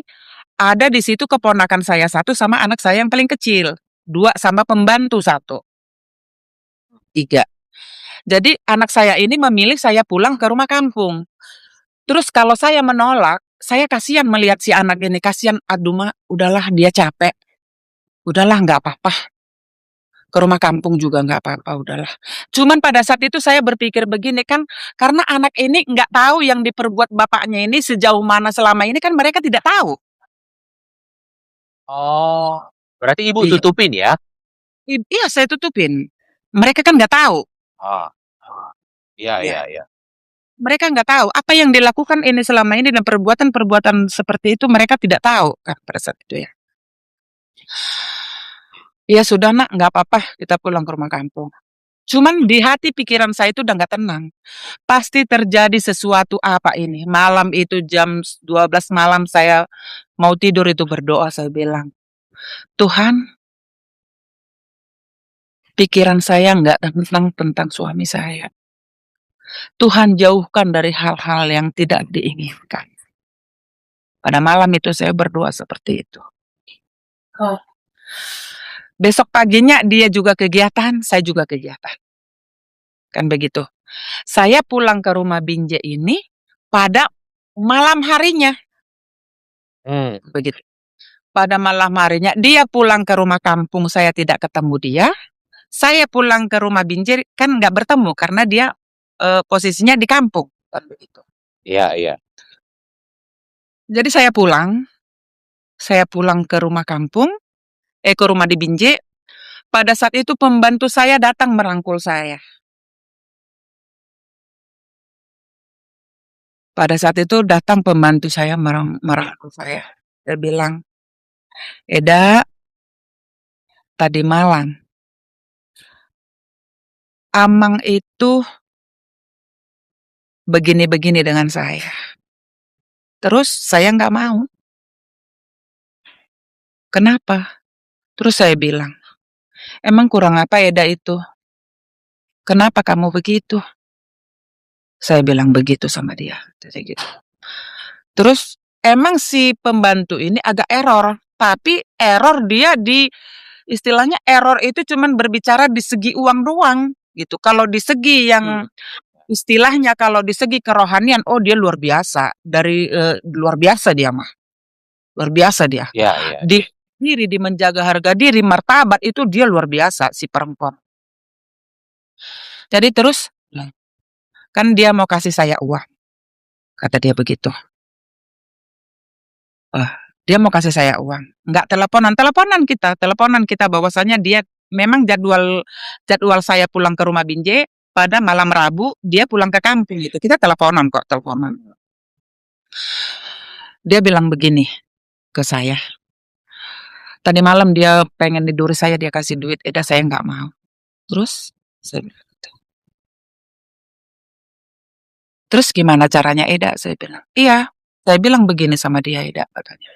ada di situ keponakan saya 1 sama anak saya yang paling kecil, 2 sama pembantu 1. 3. Jadi anak saya ini memilih saya pulang ke rumah kampung. Terus kalau saya menolak, saya kasihan melihat si anak ini, kasihan, aduh Mak, udahlah dia capek. Udahlah nggak apa-apa. Ke rumah kampung juga nggak apa-apa, udahlah. Cuman pada saat itu saya berpikir begini kan, karena anak ini nggak tahu yang diperbuat bapaknya ini sejauh mana selama ini kan mereka tidak tahu. Oh, berarti Ibu Iya. tutupin ya? Iya, saya tutupin. Mereka kan nggak tahu. Oh. Iya, Iya. iya. Mereka nggak tahu apa yang dilakukan ini selama ini dan perbuatan-perbuatan seperti itu mereka tidak tahu kan pada saat itu ya. Ya sudah Nak, nggak apa-apa kita pulang ke rumah kampung. Cuman di hati pikiran saya itu udah nggak tenang. Pasti terjadi sesuatu apa ini. Malam itu jam 12 malam saya mau tidur itu berdoa, saya bilang, "Tuhan, pikiran saya nggak tentang suami saya. Tuhan jauhkan dari hal-hal yang tidak diinginkan." Pada malam itu saya berdoa seperti itu. Besok paginya dia juga kegiatan, saya juga kegiatan. Kan begitu. Saya pulang ke rumah Binjai ini pada malam harinya. Begitu. Pada malam harinya dia pulang ke rumah kampung, saya tidak ketemu dia. Saya pulang ke rumah Binjai kan nggak bertemu karena dia posisinya di kampung. Kan begitu. Iya, iya. Jadi saya pulang ke rumah kampung, ke rumah di Binjai. Pada saat itu pembantu saya datang merangkul saya. Pada saat itu datang pembantu saya merangkul saya. Dia bilang, Eda, tadi malam Amang itu begini-begini dengan saya. Terus saya nggak mau. Kenapa? Terus saya bilang, emang kurang apa Eda itu? Kenapa kamu begitu? Saya bilang begitu sama dia. Jadi gitu. Terus emang si pembantu ini agak error. Tapi error dia istilahnya error itu cuman berbicara di segi uang doang gitu. Kalau di segi yang istilahnya kalau di segi kerohanian, oh dia luar biasa. Luar biasa dia mah. Luar biasa dia. Ya. Di diri, di menjaga harga diri, martabat itu dia luar biasa si perempuan. Jadi terus kan dia mau kasih saya uang. Kata dia begitu. Dia mau kasih saya uang. Enggak teleponan kita bahwasanya dia memang jadwal saya pulang ke rumah Binjai pada malam Rabu, dia pulang ke kampung gitu. Kita teleponan. Dia bilang begini ke saya. Tadi malam dia pengen tidur saya, dia kasih duit. Eda saya nggak mau. Terus saya bilang, terus gimana caranya Eda? Saya bilang, iya. Saya bilang begini sama dia, Eda, katanya.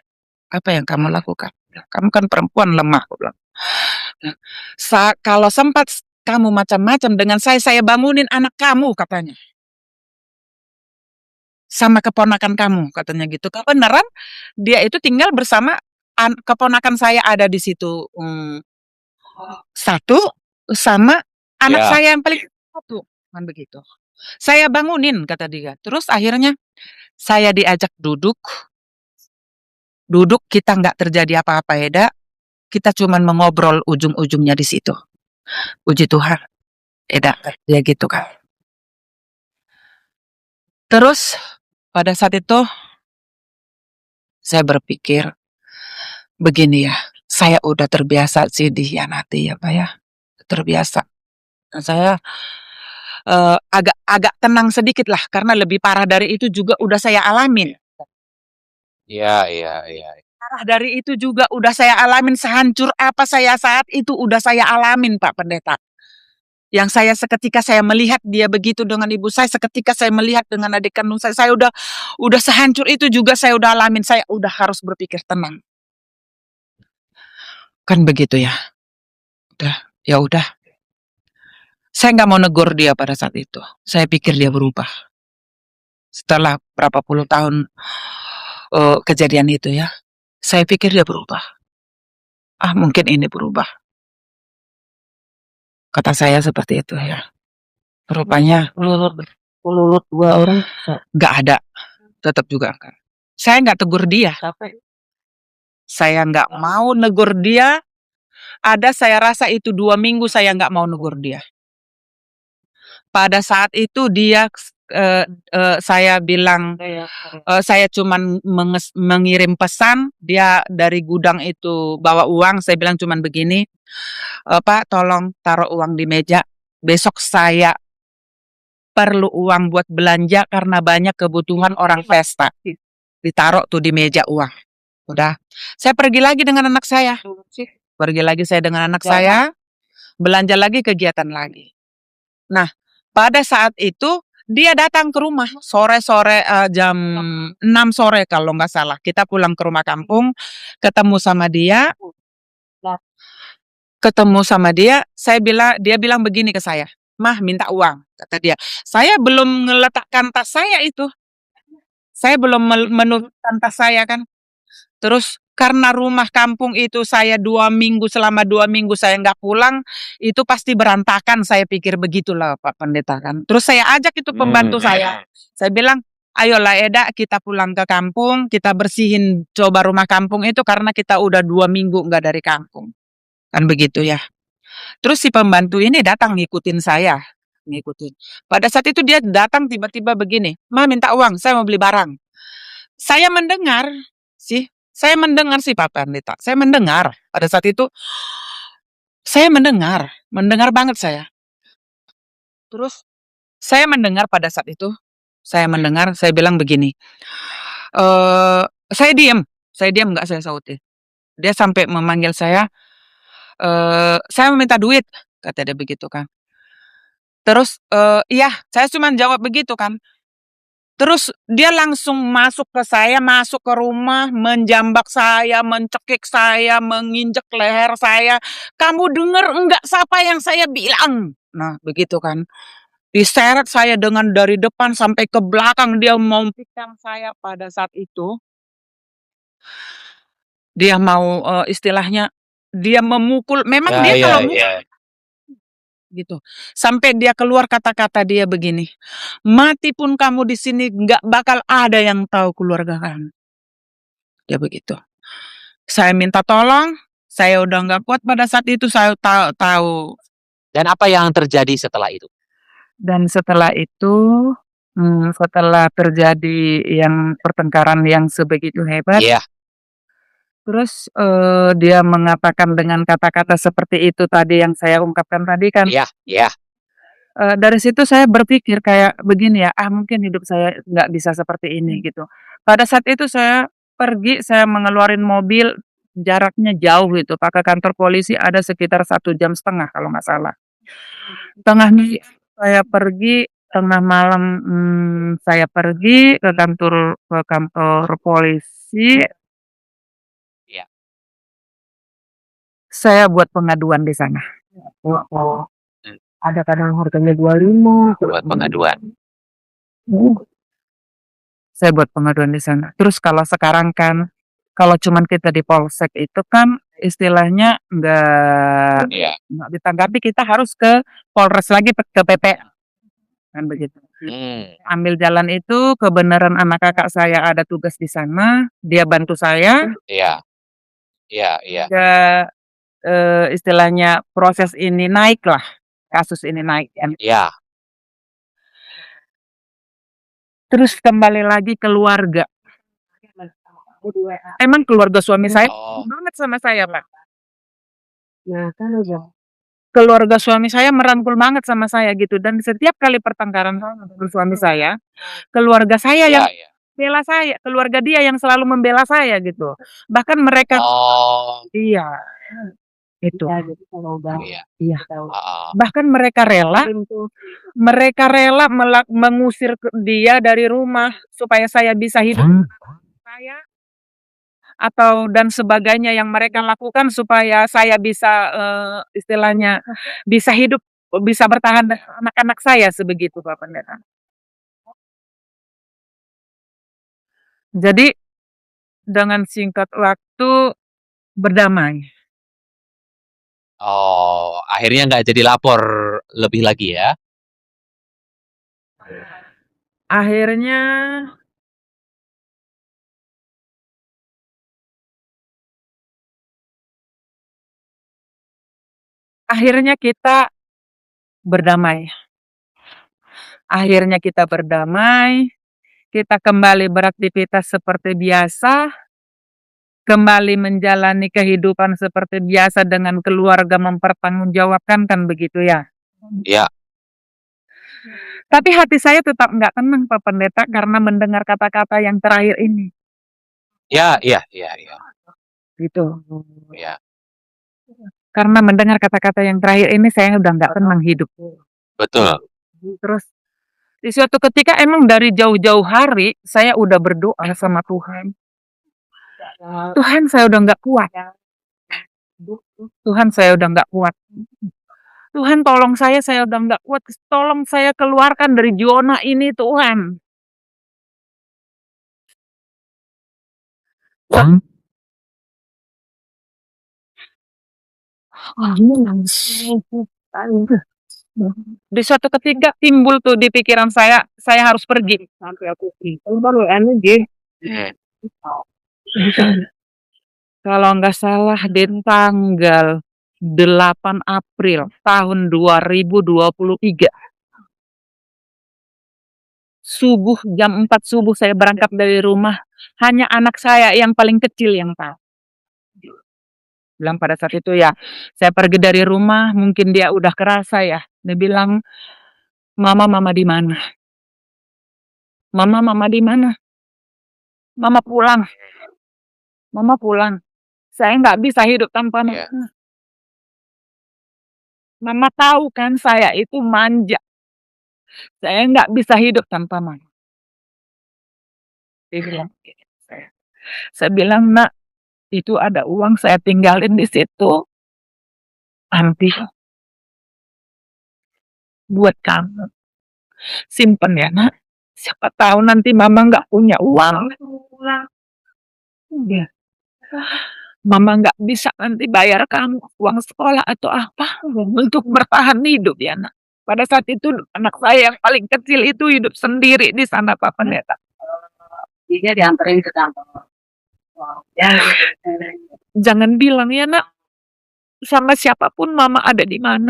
Apa yang kamu lakukan? Kamu kan perempuan lemah, aku bilang. Kalau sempat kamu macam-macam dengan saya bangunin anak kamu, katanya. Sama keponakan kamu, katanya gitu. Kebenaran dia itu tinggal bersama keponakan saya ada di situ. Satu sama anak saya yang paling satu, kan begitu. Saya bangunin, kata dia. Terus akhirnya saya diajak duduk kita nggak terjadi apa-apa Eda, kita cuman mengobrol ujung-ujungnya di situ. Puji Tuhan, Eda, dia gitu kan. Terus pada saat itu saya berpikir begini ya, saya udah terbiasa sih dikhianati ya Pak ya, terbiasa. Dan saya agak tenang sedikit lah karena lebih parah dari itu juga udah saya alamin. Iya. Parah dari itu juga udah saya alamin, sehancur apa saya saat itu udah saya alamin Pak Pendeta. Yang saya seketika saya melihat dia begitu dengan ibu saya, seketika saya melihat dengan adik kandung saya udah sehancur itu juga saya udah alamin, saya udah harus berpikir tenang. Kan begitu ya. Ya udah. Saya nggak mau negur dia pada saat itu. Saya pikir dia berubah. Setelah berapa puluh tahun kejadian itu ya, saya pikir dia berubah. Mungkin ini berubah. Kata saya seperti itu ya. Rupanya Lulut 2 orang. nggak ada. Tetap juga enggak. Saya nggak tegur dia. Saya nggak mau negur dia. Saya rasa itu 2 minggu saya nggak mau negur dia. Pada saat itu dia saya bilang saya cuman mengirim pesan, dia dari gudang itu bawa uang, saya bilang cuman begini, Pak tolong taruh uang di meja, besok saya perlu uang buat belanja karena banyak kebutuhan orang pesta. Ditaruh tuh di meja uang. Udah, saya pergi lagi dengan anak saya. Belanja lagi, kegiatan lagi. Nah, pada saat itu dia datang ke rumah sore-sore jam 6 sore kalau nggak salah. Kita pulang ke rumah kampung, ketemu sama dia. Dia bilang begini ke saya, Mah minta uang, kata dia. Saya belum meletakkan tas saya itu. Saya belum menurunkan tas saya kan. Terus karena rumah kampung itu saya selama 2 minggu saya nggak pulang, itu pasti berantakan, saya pikir begitulah Pak Pendeta kan. Terus saya ajak itu pembantu saya bilang, ayolah Eda kita pulang ke kampung, kita bersihin coba rumah kampung itu karena kita udah 2 minggu nggak dari kampung. Kan begitu ya. Terus si pembantu ini datang ngikutin saya. Pada saat itu dia datang tiba-tiba begini, Ma minta uang, saya mau beli barang. saya mendengar sih Pak Pendeta, saya mendengar pada saat itu, saya mendengar banget saya. Terus saya mendengar pada saat itu, saya bilang begini, saya diam, nggak saya sauti. Dia sampai memanggil saya meminta duit, kata dia begitu kan. Terus, iya, saya cuma jawab begitu kan. Terus dia langsung masuk ke rumah, menjambak saya, mencekik saya, menginjek leher saya. "Kamu dengar enggak siapa yang saya bilang?" Nah, begitu kan. Diseret saya dengan dari depan sampai ke belakang, dia mau pikam saya pada saat itu. Dia mau, istilahnya dia memukul, memang Ya, dia ya, kalau ya. gitu. Sampai dia keluar kata-kata dia begini, "Mati pun kamu di sini nggak bakal ada yang tahu keluarga kamu." Dia begitu. Saya minta tolong, saya udah nggak kuat pada saat itu, saya tahu. Dan apa yang terjadi setelah itu? Dan setelah itu, setelah terjadi yang pertengkaran yang sebegitu hebat, Iya, terus, dia mengatakan dengan kata-kata seperti itu tadi yang saya ungkapkan tadi kan. iya, iya. Dari situ saya berpikir kayak begini ya, mungkin hidup saya nggak bisa seperti ini gitu. Pada saat itu saya pergi, saya mengeluarin mobil, jaraknya jauh gitu, Pak, ke kantor polisi ada sekitar 1,5 jam kalau nggak salah. Tengah malam saya pergi, tengah malam, saya pergi ke kantor polisi, Iya. saya buat pengaduan di sana. Hmm. Ada kadang harganya 25. Buat pengaduan. Saya buat pengaduan di sana. Terus kalau sekarang kan, kalau cuman kita di polsek itu kan istilahnya Iya. nggak ditanggapi, kita harus ke Polres lagi, ke PP, kan begitu. Ambil jalan itu, kebenaran anak kakak saya ada tugas di sana, dia bantu saya. Iya. Iya, iya. Istilahnya proses ini naik lah, kasus ini naik kan. Iya. Terus kembali lagi keluarga. Emang keluarga suami saya Oh. banget sama saya, Pak. Nah, kan udah. Keluarga suami saya merangkul banget sama saya gitu, dan setiap kali pertengkaran sama suami saya, keluarga saya yang Iya, iya. bela saya, keluarga dia yang selalu membela saya gitu. Bahkan mereka Oh. iya, itu. Ya, jadi kalau udah Iya. Iya. tahu Heeh. Bahkan mereka rela mengusir dia dari rumah supaya saya bisa hidup saya, atau dan sebagainya yang mereka lakukan supaya saya bisa, istilahnya bisa hidup, bisa bertahan dengan anak-anak saya, sebegitu Pak Pendeta. Jadi dengan singkat waktu berdamai. Oh, akhirnya nggak jadi lapor lebih lagi ya? Akhirnya kita berdamai. Akhirnya kita berdamai, kita kembali beraktivitas seperti biasa, kembali menjalani kehidupan seperti biasa dengan keluarga, mempertanggungjawabkan, kan begitu ya. Iya. Tapi hati saya tetap nggak tenang Pak Pendeta karena mendengar kata-kata yang terakhir ini, Iya, iya, iya, iya. gitu. Iya. Karena mendengar kata-kata yang terakhir ini saya udah nggak tenang hidup. Betul. Terus di suatu ketika emang dari jauh-jauh hari saya udah berdoa sama Tuhan. Tuhan, saya udah nggak kuat. Tuhan, saya udah nggak kuat. Tuhan, tolong saya udah nggak kuat. Tolong saya keluarkan dari zona ini, Tuhan. Di suatu ketika timbul tuh di pikiran saya harus pergi. sampai aku baru aja. Kalau nggak salah di tanggal 8 April tahun 2023. Subuh, jam 4 subuh saya berangkat dari rumah. Hanya anak saya yang paling kecil yang tahu. Bilang pada saat itu ya, saya pergi dari rumah, mungkin dia udah kerasa ya. Dia bilang, mama di mana? Mama di mana? Mama pulang. Mama pulang. Saya nggak bisa hidup tanpa Iya. mama. Mama tahu kan saya itu manja. Saya nggak bisa hidup tanpa mama. Dia bilang gitu. Saya bilang, nak, itu ada uang saya tinggalin di situ. Nanti buat kamu. Simpen ya, nak. Siapa tahu nanti mama nggak punya uang. Iya. Mama nggak bisa nanti bayar kamu uang sekolah atau apa untuk bertahan hidup ya, nak. Pada saat itu anak saya yang paling kecil itu hidup sendiri di sana, Pak Pendeta. Dia diantarin ke kantor. Jangan bilang ya, nak, sama siapapun mama ada di mana.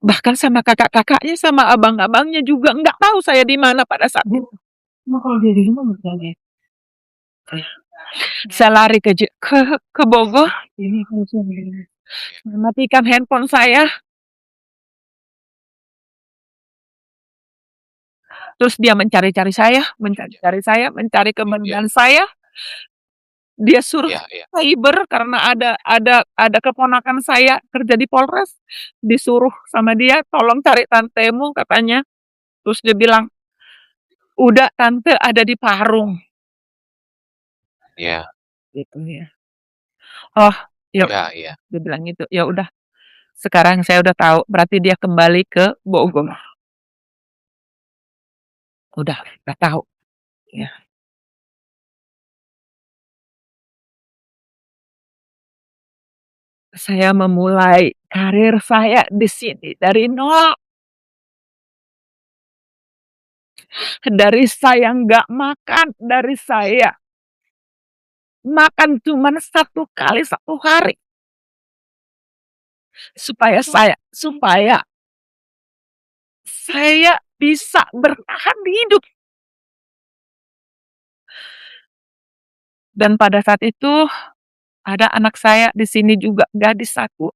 Bahkan sama kakak-kakaknya, sama abang-abangnya juga nggak tahu saya di mana pada saat itu. Kalau dia di rumah misalnya. Saya lari ke Bogor, Ini kan matikan handphone saya. Terus dia mencari-cari saya, mencari kebenaran saya. Dia suruh Iya. cyber karena ada keponakan saya kerja di Polres, disuruh sama dia, tolong cari tantemu katanya. Terus dia bilang, udah tante ada di Parung. Iya. Gitu ya. Oh, yuk. Iya. Dia bilang gitu. Ya udah. Sekarang saya udah tahu, berarti dia kembali ke Bogor. Udah tahu. Ya. Saya memulai karir saya di sini dari nol. Dari saya nggak makan, dari saya makan cuma 1 kali 1 hari. Supaya saya bisa bertahan hidup. Dan pada saat itu ada anak saya di sini juga, gadis aku.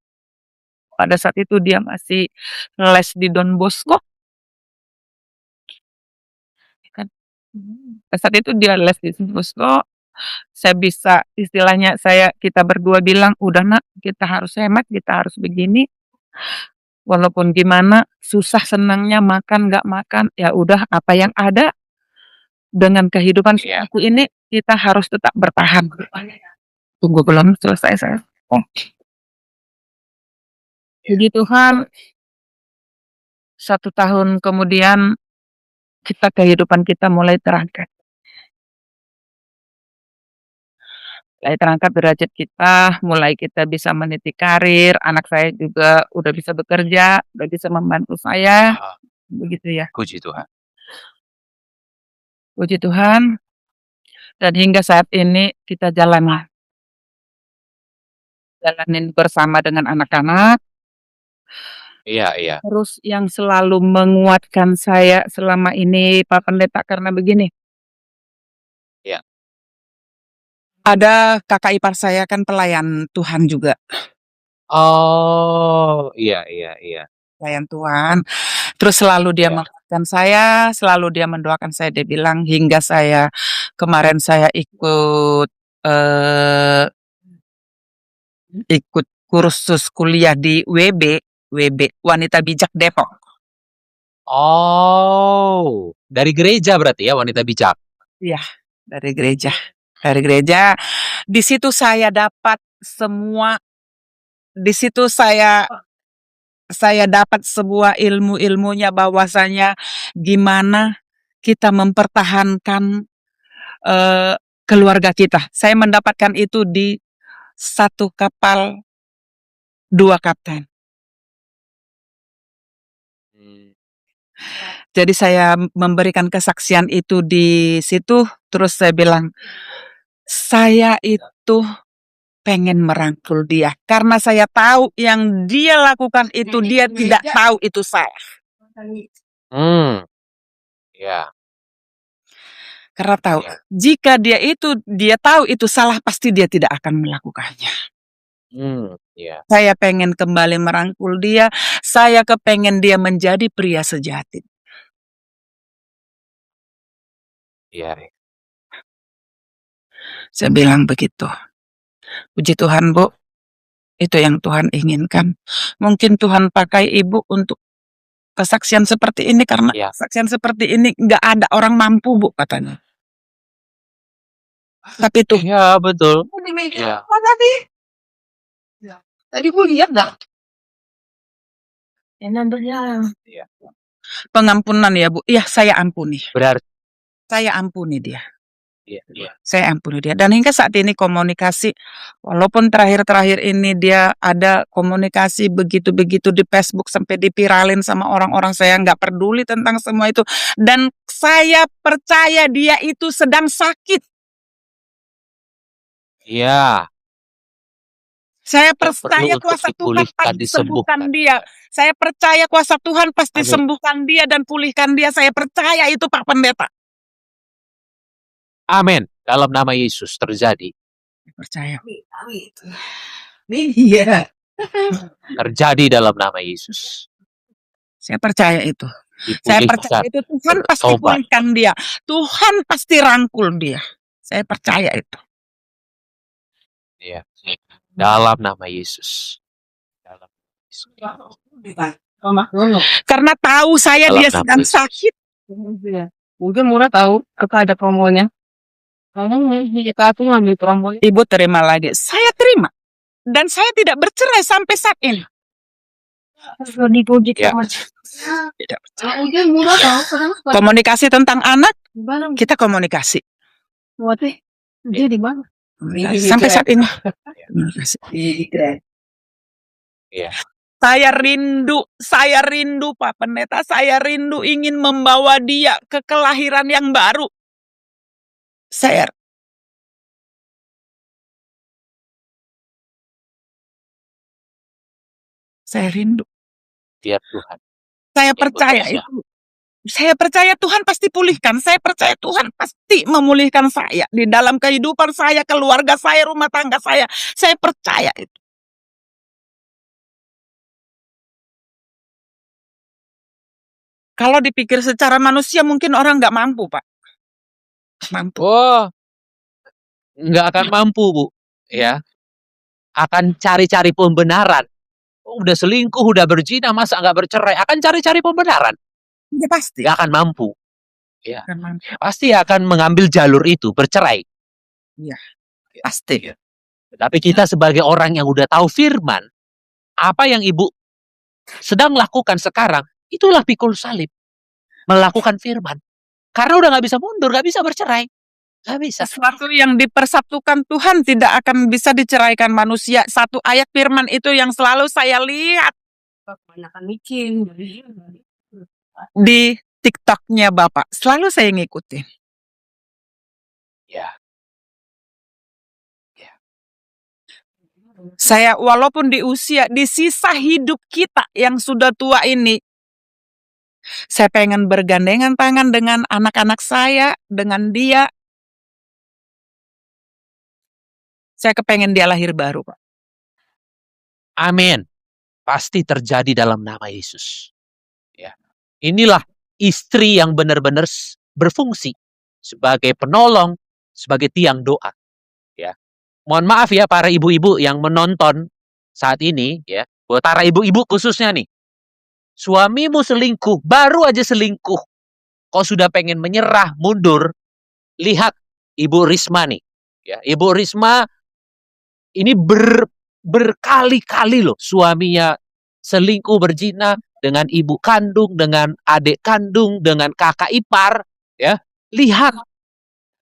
Pada saat itu dia masih les di Don Bosco. Kan. Pada saat itu dia les di Don Bosco. Saya bisa, istilahnya kita berdua bilang, udah nak, kita harus hemat, kita harus begini. Walaupun gimana, susah senangnya makan, nggak makan, ya udah apa yang ada. Dengan kehidupan aku ini, kita harus tetap bertahan. Tunggu belum selesai saya. Puji Tuhan, 1 tahun kemudian kehidupan kita mulai terangkat. Derajat kita, mulai kita bisa meniti karir, anak saya juga udah bisa bekerja, udah bisa membantu saya, begitu ya. Puji Tuhan. Puji Tuhan, dan hingga saat ini kita jalanin bersama dengan anak-anak. Iya. Terus yang selalu menguatkan saya selama ini, Pak Pendeta, karena begini. Iya. Ada kakak ipar saya kan pelayan Tuhan juga. Oh, iya. Pelayan Tuhan. Terus selalu dia menguatkan saya, selalu dia mendoakan saya. Dia bilang hingga kemarin saya ikut kursus kuliah di WB Wanita Bijak Depok. Oh, dari gereja berarti ya, Wanita Bijak. Iya, dari gereja. Di situ saya dapat semua. Di situ saya dapat sebuah ilmunya bahwasanya gimana kita mempertahankan keluarga kita. Saya mendapatkan itu di 1 kapal 2 kapten. Jadi saya memberikan kesaksian itu di situ, terus saya bilang, saya itu pengen merangkul dia. Karena saya tahu yang dia lakukan itu, dia tidak tahu itu salah. Ya, Karena tahu, ya. jika dia tahu itu salah, pasti dia tidak akan melakukannya. Ya. Saya pengen kembali merangkul dia, saya kepengen dia menjadi pria sejati. Ya. Saya bilang begitu. Puji Tuhan, Bu. Itu yang Tuhan inginkan. Mungkin Tuhan pakai ibu untuk kesaksian seperti ini, karena Ya. kesaksian seperti ini nggak ada orang mampu, Bu, katanya. Tapi tuh, Ya, betul. Di meja Ya. apa tadi? Tadi gue lihat dah. Nandanya. pengampunan ya, Bu. Ya, saya ampuni. Berarti Saya ampuni dia. ya. Saya ampuni dia. Dan hingga saat ini komunikasi, walaupun terakhir-terakhir ini dia ada komunikasi begitu-begitu di Facebook sampai dipiralin sama orang-orang, saya nggak peduli tentang semua itu. Dan saya percaya dia itu sedang sakit. Ya. Saya Yang perlu percaya untuk kuasa Tuhan dipulihkan, pasti sembuhkan disembuhkan. dia. Saya percaya kuasa Tuhan pasti Amin. sembuhkan dia dan pulihkan dia. Saya percaya itu, Pak Pendeta. Amin. Dalam nama Yesus terjadi. Percaya. Iya. Terjadi dalam nama Yesus. Saya percaya itu. Saya percaya Dipulihkan. itu Tuhan pasti Bertobat. pulihkan dia. Tuhan pasti rangkul dia. Saya percaya itu. Ya. Dalam nama Yesus. Dalam Yesus. Karena tahu saya Dalam dia nama sedang Yesus. sakit. Mungkin Murah tahu apa ada promonya. Kamu kita aku ngambil promonya. Ibu terima lagi. Saya terima. Dan saya tidak bercerai sampai saat ini. Di project Ya. sama. Tidak bercerai. Mungkin Murah tahu kenapa? Komunikasi tentang anak, Barang kita komunikasi. buat dia di mana? Sampai saat ini. Komunikasi. Ya. Saya rindu Pak Pendeta. Saya rindu ingin membawa dia ke kelahiran yang baru. Saya rindu. Biar Tuhan. Saya Yang percaya bekerja. itu. Saya percaya Tuhan pasti pulihkan. Saya percaya Tuhan pasti memulihkan saya. Di dalam kehidupan saya, keluarga saya, rumah tangga saya. Saya percaya itu. Kalau dipikir secara manusia mungkin orang nggak mampu, Pak. Mampu. Oh, nggak akan mampu, Bu. Ya, akan cari-cari pembenaran. Oh, udah selingkuh, udah berzina, masa nggak bercerai? Akan cari-cari pembenaran. Ya pasti. Nggak akan mampu. Ya, Akan mampu. pasti akan mengambil jalur itu, bercerai. Pasti. Tapi kita sebagai orang yang udah tahu firman, apa yang Ibu sedang lakukan sekarang, itulah pikul salib. Melakukan firman. Karena udah nggak bisa mundur, nggak bisa bercerai. Nggak bisa. Sesuatu yang dipersatukan Tuhan tidak akan bisa diceraikan manusia. Satu ayat firman itu yang selalu saya lihat Kebanyakan micin. di TikTok-nya Bapak. Selalu saya ngikutin. Ya. Saya walaupun di sisa hidup kita yang sudah tua ini, saya pengen bergandengan tangan dengan anak-anak saya, dengan dia. Saya kepengen dia lahir baru, Pak. Amin. Pasti terjadi dalam nama Yesus. Ya. Inilah istri yang benar-benar berfungsi sebagai penolong, sebagai tiang doa. Ya. Mohon maaf ya para ibu-ibu yang menonton saat ini, ya. Buat para ibu-ibu khususnya nih. Suamimu selingkuh, baru aja selingkuh. Kau sudah pengen menyerah, mundur. Lihat Ibu Risma nih. Ya, Ibu Risma ini berkali-kali loh suaminya selingkuh, berzina dengan ibu kandung, dengan adik kandung, dengan kakak ipar, ya. Lihat,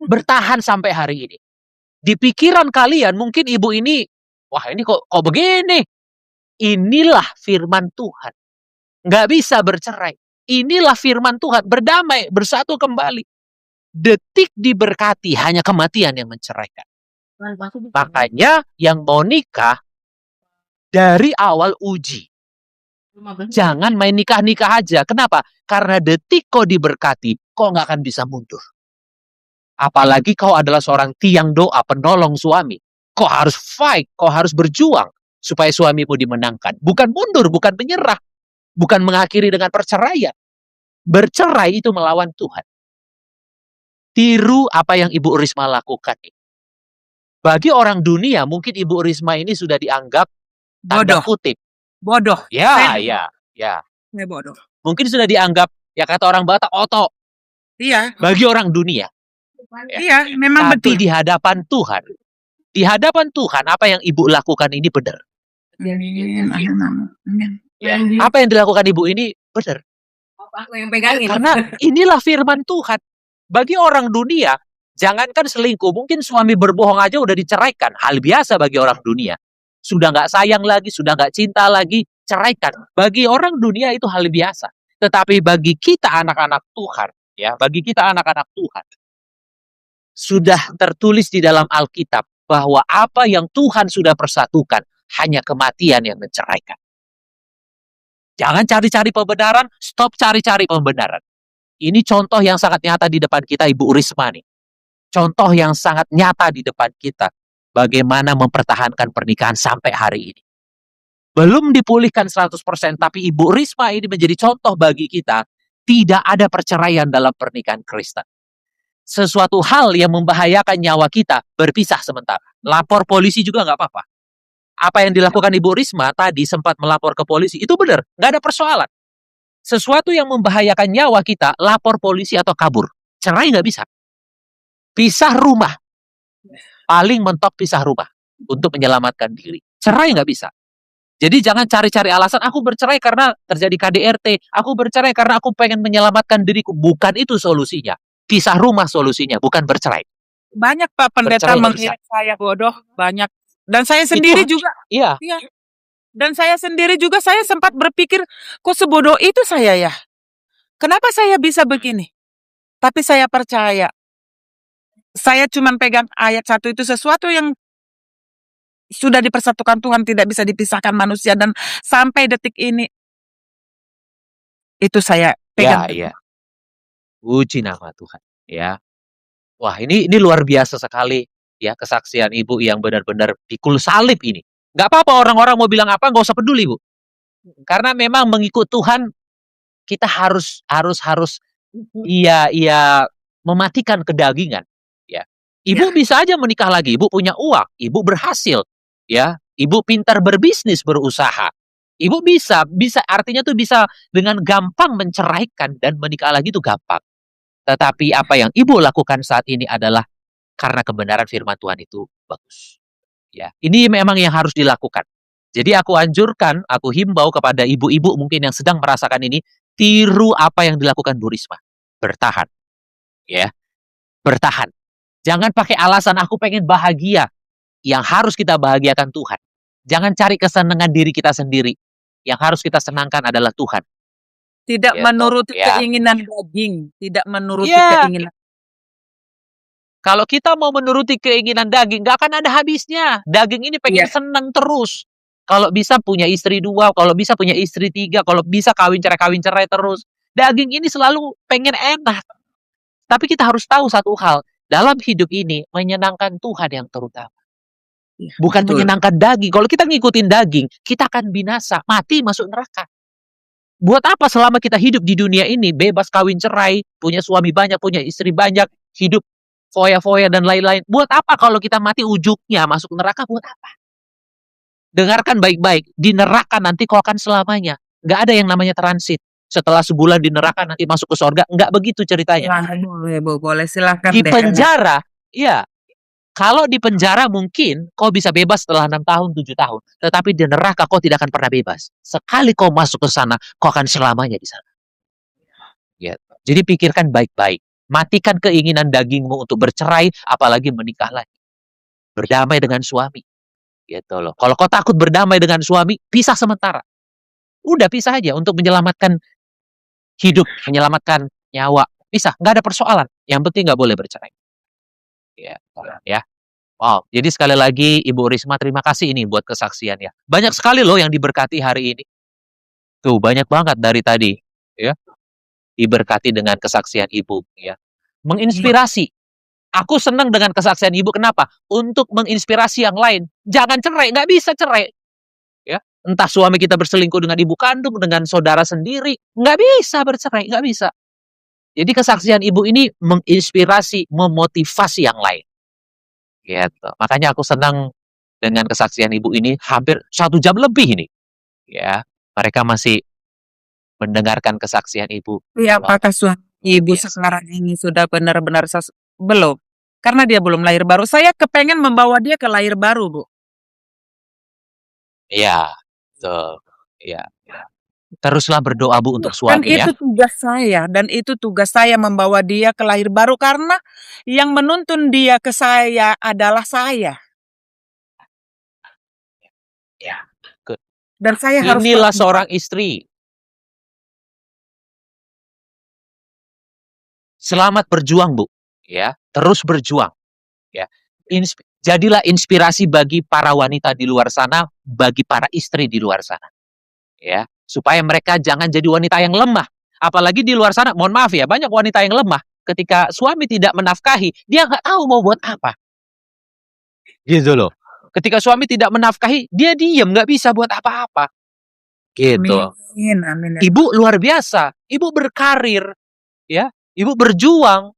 bertahan sampai hari ini. Di pikiran kalian mungkin ibu ini, wah ini kok begini. Inilah firman Tuhan. Nggak bisa bercerai. Inilah firman Tuhan, berdamai, bersatu kembali. Detik diberkati, hanya kematian yang menceraikan. Makanya yang mau nikah dari awal uji. Jangan main nikah-nikah aja. Kenapa? Karena detik kau diberkati, kau nggak akan bisa mundur. Apalagi kau adalah seorang tiang doa, penolong suami. Kau harus fight, kau harus berjuang supaya suamimu dimenangkan. Bukan mundur, bukan menyerah. Bukan mengakhiri dengan perceraian. Bercerai itu melawan Tuhan. Tiru apa yang Ibu Risma lakukan. Bagi orang dunia, mungkin Ibu Risma ini sudah dianggap tanda Bodoh. kutip. Bodoh. Ya. Saya bodoh. Mungkin sudah dianggap, ya kata orang Batak, otok. Iya, Bagi orang dunia. iya, memang Tapi betul. di hadapan Tuhan, apa yang Ibu lakukan ini benar. Apa yang dilakukan Ibu ini benar. Aku yang pegangin. Karena inilah firman Tuhan. Bagi orang dunia, jangankan selingkuh, mungkin suami berbohong aja udah diceraikan. Hal biasa bagi orang dunia. Sudah nggak sayang lagi, sudah nggak cinta lagi, ceraikan. Bagi orang dunia itu hal biasa. Tetapi bagi kita anak-anak Tuhan, ya, bagi kita anak-anak Tuhan, sudah tertulis di dalam Alkitab bahwa apa yang Tuhan sudah persatukan, hanya kematian yang menceraikan. Jangan cari-cari pembenaran, stop cari-cari pembenaran. Ini contoh yang sangat nyata di depan kita, Ibu Risma nih. Contoh yang sangat nyata di depan kita. Bagaimana mempertahankan pernikahan sampai hari ini. Belum dipulihkan 100%, tapi Ibu Risma ini menjadi contoh bagi kita. Tidak ada perceraian dalam pernikahan Kristen. Sesuatu hal yang membahayakan nyawa kita, berpisah sementara. Lapor polisi juga nggak apa-apa. Apa yang dilakukan Ibu Risma tadi sempat melapor ke polisi, itu benar, nggak ada persoalan. Sesuatu yang membahayakan nyawa kita, lapor polisi atau kabur. Cerai nggak bisa. Pisah rumah. Paling mentok pisah rumah untuk menyelamatkan diri. Cerai nggak bisa. Jadi jangan cari-cari alasan, aku bercerai karena terjadi KDRT, aku bercerai karena aku pengen menyelamatkan diriku. Bukan itu solusinya. Pisah rumah solusinya, bukan bercerai. Banyak Pak pendeta Bercerai nggak mengira saya bodoh, banyak. Dan saya sendiri juga. Iya. Iya. Dan saya sendiri juga, saya sempat berpikir, kok sebodoh itu saya ya? Kenapa saya bisa begini? Tapi saya percaya. Saya cuma pegang ayat 1 itu, sesuatu yang sudah dipersatukan Tuhan tidak bisa dipisahkan manusia. Dan sampai detik ini, itu saya pegang. Ya. Puji nama Tuhan. Ya. Wah, ini luar biasa sekali ya kesaksian Ibu yang benar-benar pikul salib ini. Nggak apa-apa orang-orang mau bilang apa, nggak usah peduli, Bu. Karena memang mengikut Tuhan kita harus mematikan kedagingan. Ya. Ibu bisa aja menikah lagi, Ibu punya uang, Ibu berhasil, ya. Ibu pintar berbisnis, berusaha. Ibu bisa artinya tuh bisa dengan gampang menceraikan dan menikah lagi itu gampang. Tetapi apa yang Ibu lakukan saat ini adalah karena kebenaran firman Tuhan itu bagus. Ya, ini memang yang harus dilakukan. Jadi aku anjurkan, aku himbau kepada ibu-ibu mungkin yang sedang merasakan ini, tiru apa yang dilakukan Bu Risma. Bertahan. Ya. Bertahan. Jangan pakai alasan aku pengen bahagia. Yang harus kita bahagiakan Tuhan. Jangan cari kesenangan diri kita sendiri. Yang harus kita senangkan adalah Tuhan. Tidak Gitu, menuruti ya. keinginan daging, tidak menuruti Ya. keinginan. Kalau kita mau menuruti keinginan daging, gak akan ada habisnya. Daging ini pengen senang terus. Kalau bisa punya istri 2, kalau bisa punya istri 3, kalau bisa kawin cerai terus. Daging ini selalu pengen enak. Tapi kita harus tahu satu hal. Dalam hidup ini, menyenangkan Tuhan yang terutama. Bukan Betul. menyenangkan daging. Kalau kita ngikutin daging, kita akan binasa. Mati masuk neraka. Buat apa selama kita hidup di dunia ini, bebas kawin cerai, punya suami banyak, punya istri banyak, hidup foya-foya dan lain-lain. Buat apa kalau kita mati ujungnya masuk neraka? Buat apa? Dengarkan baik-baik. Di neraka nanti kau akan selamanya. Nggak ada yang namanya transit. Setelah sebulan di neraka nanti masuk ke surga. Nggak begitu ceritanya. Boleh silahkan Di deh. penjara, ya. Kalau di penjara mungkin kau bisa bebas setelah 6 tahun, 7 tahun. Tetapi di neraka kau tidak akan pernah bebas. Sekali kau masuk ke sana, kau akan selamanya di sana. Ya. Jadi pikirkan baik-baik. Matikan keinginan dagingmu untuk bercerai, apalagi menikah lagi. Berdamai dengan suami. Gitu loh. Kalau kau takut berdamai dengan suami, pisah sementara. Udah pisah aja untuk menyelamatkan hidup, menyelamatkan nyawa. Pisah, nggak ada persoalan. Yang penting nggak boleh bercerai. Ya. Wow, jadi sekali lagi Ibu Risma terima kasih ini buat kesaksiannya. Banyak sekali loh yang diberkati hari ini. Tuh, banyak banget dari tadi, ya. Diberkati dengan kesaksian Ibu, ya. Menginspirasi. Aku senang dengan kesaksian Ibu, kenapa? Untuk menginspirasi yang lain. Jangan cerai, nggak bisa cerai. Ya, entah suami kita berselingkuh dengan ibu kandung, dengan saudara sendiri, nggak bisa bercerai, nggak bisa. Jadi kesaksian Ibu ini menginspirasi, memotivasi yang lain. Gitu. Makanya aku senang dengan kesaksian Ibu ini hampir 1 jam lebih ini. Ya, mereka masih mendengarkan kesaksian Ibu. Iya, Wow, apakah suami ibu biasa. sekarang ini sudah benar-benar belum? Karena dia belum lahir baru. Saya kepengen membawa dia ke lahir baru, Bu. Iya, betul. Iya, iya. Teruslah berdoa Bu untuk Dan suami ya. itu tugas saya, dan itu tugas saya membawa dia ke lahir baru karena yang menuntun dia ke saya adalah saya. Ya. Good. Dan saya harus Inilah berbuat. seorang istri. Selamat berjuang Bu, ya. Terus berjuang, ya. Jadilah inspirasi bagi para wanita di luar sana, bagi para istri di luar sana. Ya, supaya mereka jangan jadi wanita yang lemah. Apalagi di luar sana, mohon maaf ya, banyak wanita yang lemah. Ketika suami tidak menafkahi, dia nggak tahu mau buat apa. Gitu loh. Ketika suami tidak menafkahi, dia diem, nggak bisa buat apa-apa. Gitu. Amin, amin. Ibu luar biasa. Ibu berkarir, ya. Ibu berjuang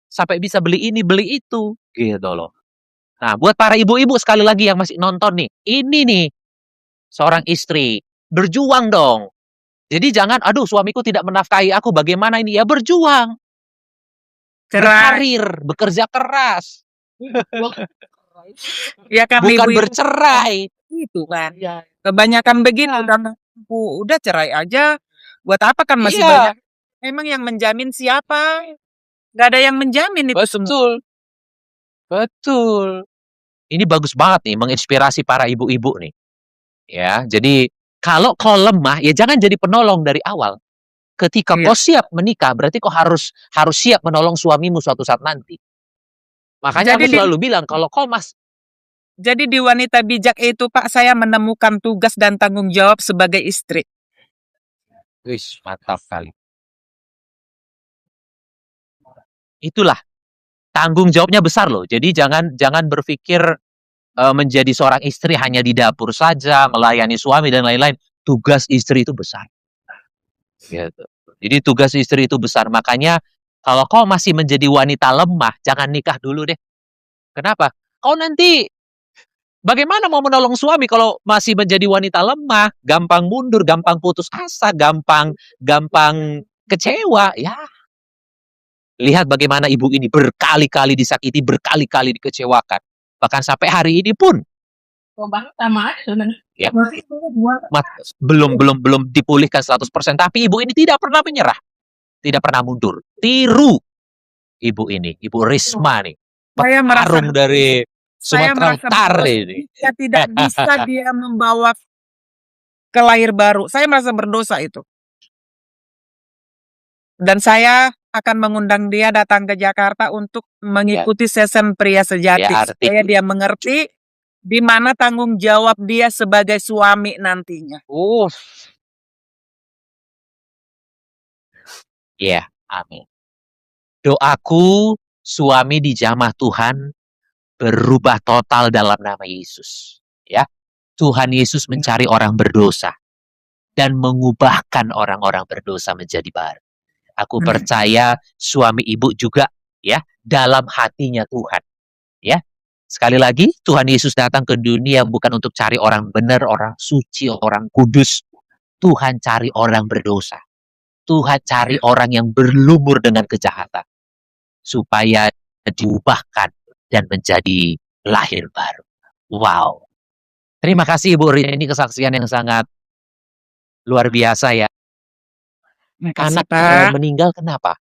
sampai bisa beli ini, beli itu. Gitu loh. Nah, buat para ibu-ibu sekali lagi yang masih nonton nih, ini nih seorang istri, berjuang dong. Jadi jangan, aduh suamiku tidak menafkahi aku, bagaimana ini? Ya berjuang, Cerai. berkarir, bekerja keras. Ya kan Bukan ibu-ibu bercerai. itu kan. Kebanyakan begitu dan udah cerai aja. Buat apa kan masih Iya, banyak. Emang yang menjamin siapa? Gak ada yang menjamin itu semua. betul. Betul. Ini bagus banget nih, menginspirasi para ibu-ibu nih. Ya, jadi kalau kau lemah, ya jangan jadi penolong dari awal. Ketika Iya. kau siap menikah, berarti kau harus siap menolong suamimu suatu saat nanti. Makanya Jadi aku selalu bilang, kalau kau Jadi di wanita bijak itu Pak, saya menemukan tugas dan tanggung jawab sebagai istri. Wis, mantap kali. Itulah tanggung jawabnya besar loh. Jadi jangan berpikir menjadi seorang istri hanya di dapur saja, melayani suami dan lain-lain. Tugas istri itu besar. Gitu. Jadi tugas istri itu besar. Makanya kalau kau masih menjadi wanita lemah, jangan nikah dulu deh. Kenapa? Kau nanti bagaimana mau menolong suami kalau masih menjadi wanita lemah, gampang mundur, gampang putus asa, gampang kecewa, ya. Lihat bagaimana ibu ini berkali-kali disakiti, berkali-kali dikecewakan. Bahkan sampai hari ini pun ya, belum dipulihkan 100%. Tapi ibu ini tidak pernah menyerah. Tidak pernah mundur. Tiru ibu ini, Ibu Risma nih. Saya merasa Petarung dari saya Sumatera merasa Utara berdosa ini. jika tidak bisa dia membawa ke lahir baru. Saya merasa berdosa itu. Dan saya akan mengundang dia datang ke Jakarta untuk mengikuti sesen pria sejati. Ya, Supaya dia mengerti di mana tanggung jawab dia sebagai suami nantinya. Ya, amin. Doaku suami dijamah Tuhan berubah total dalam nama Yesus. Ya, Tuhan Yesus mencari orang berdosa dan mengubahkan orang-orang berdosa menjadi baru. Aku percaya suami ibu juga ya dalam hatinya Tuhan. Ya. Sekali lagi, Tuhan Yesus datang ke dunia bukan untuk cari orang benar, orang suci, orang kudus. Tuhan cari orang berdosa. Tuhan cari orang yang berlumur dengan kejahatan. Supaya diubahkan dan menjadi lahir baru. Wow. Terima kasih Ibu Rini, ini kesaksian yang sangat luar biasa ya. Makasih, Anak Pak. meninggal kenapa?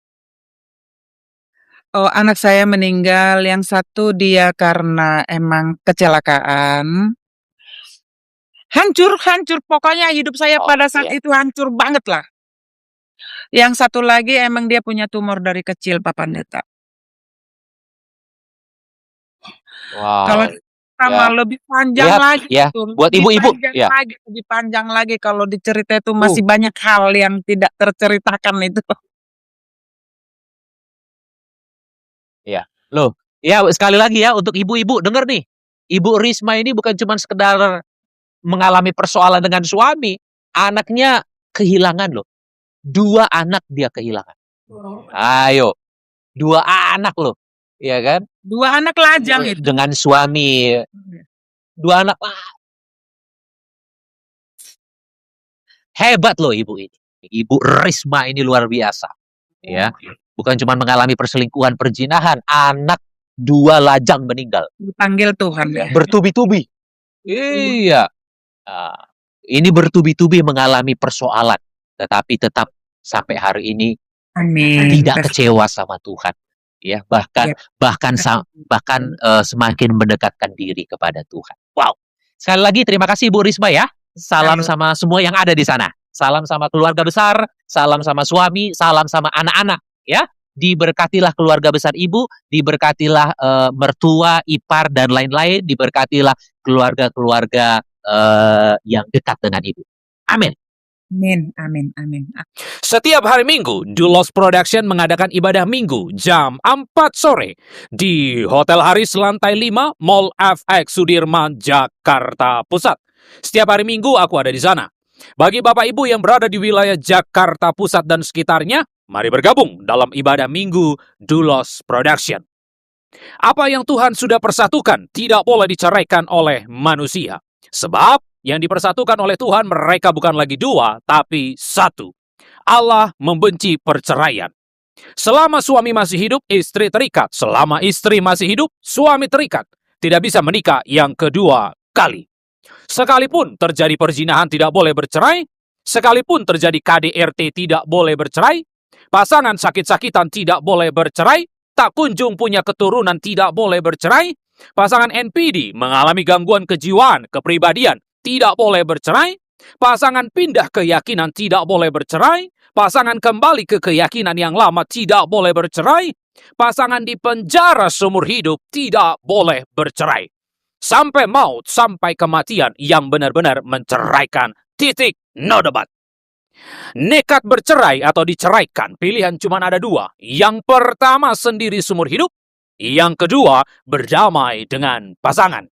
Oh, anak saya meninggal. Yang satu dia karena emang kecelakaan. Hancur. Pokoknya hidup saya pada saat itu hancur banget lah. Yang satu lagi emang dia punya tumor dari kecil, Pak Pendeta. Kalau Wow. sama Ya, lebih panjang lihat lagi ya, itu, buat ibu-ibu, ya. lebih panjang lagi kalau dicerita itu masih Uh, banyak hal yang tidak terceritakan itu. ya. Loh, ya sekali lagi ya untuk ibu-ibu denger nih. Ibu Risma ini bukan cuma sekedar mengalami persoalan dengan suami, anaknya kehilangan loh. 2 anak dia kehilangan. Ayo, 2 anak loh. Iya kan? 2 anak lajang itu. Dengan suami, 2 anak hebat loh ibu ini. Ibu Risma ini luar biasa. Ya. Bukan cuma mengalami perselingkuhan, perzinahan, anak 2 lajang meninggal. Dipanggil Tuhan ya. Bertubi-tubi. Iya. Ah, ini bertubi-tubi mengalami persoalan, tetapi tetap sampai hari ini Amin. tidak kecewa sama Tuhan. Ya, bahkan Ya. semakin mendekatkan diri kepada Tuhan. Wow. Sekali lagi terima kasih Bu Risma ya. Salam sama semua yang ada di sana. Salam sama keluarga besar, salam sama suami, salam sama anak-anak ya. Diberkatilah keluarga besar Ibu, diberkatilah mertua, ipar dan lain-lain, diberkatilah keluarga-keluarga yang dekat dengan Ibu. Amin. Amin, amin, amin. Setiap hari Minggu, Dulos Production mengadakan ibadah Minggu jam 4 sore di Hotel Haris lantai 5, Mall FX Sudirman, Jakarta Pusat. Setiap hari Minggu aku ada di sana. Bagi Bapak Ibu yang berada di wilayah Jakarta Pusat dan sekitarnya, mari bergabung dalam ibadah Minggu Dulos Production. Apa yang Tuhan sudah persatukan tidak boleh diceraikan oleh manusia. Sebab yang dipersatukan oleh Tuhan mereka bukan lagi 2, tapi 1. Allah membenci perceraian. Selama suami masih hidup, istri terikat. Selama istri masih hidup, suami terikat. Tidak bisa menikah yang kedua kali. Sekalipun terjadi perzinahan tidak boleh bercerai, sekalipun terjadi KDRT tidak boleh bercerai, pasangan sakit-sakitan tidak boleh bercerai, tak kunjung punya keturunan tidak boleh bercerai, pasangan NPD mengalami gangguan kejiwaan, kepribadian tidak boleh bercerai, pasangan pindah keyakinan tidak boleh bercerai, pasangan kembali ke keyakinan yang lama tidak boleh bercerai, pasangan di penjara seumur hidup tidak boleh bercerai. Sampai maut, sampai kematian yang benar-benar menceraikan. Titik, no debat. Nekat bercerai atau diceraikan, pilihan cuma ada 2. Yang pertama sendiri seumur hidup, yang kedua berdamai dengan pasangan.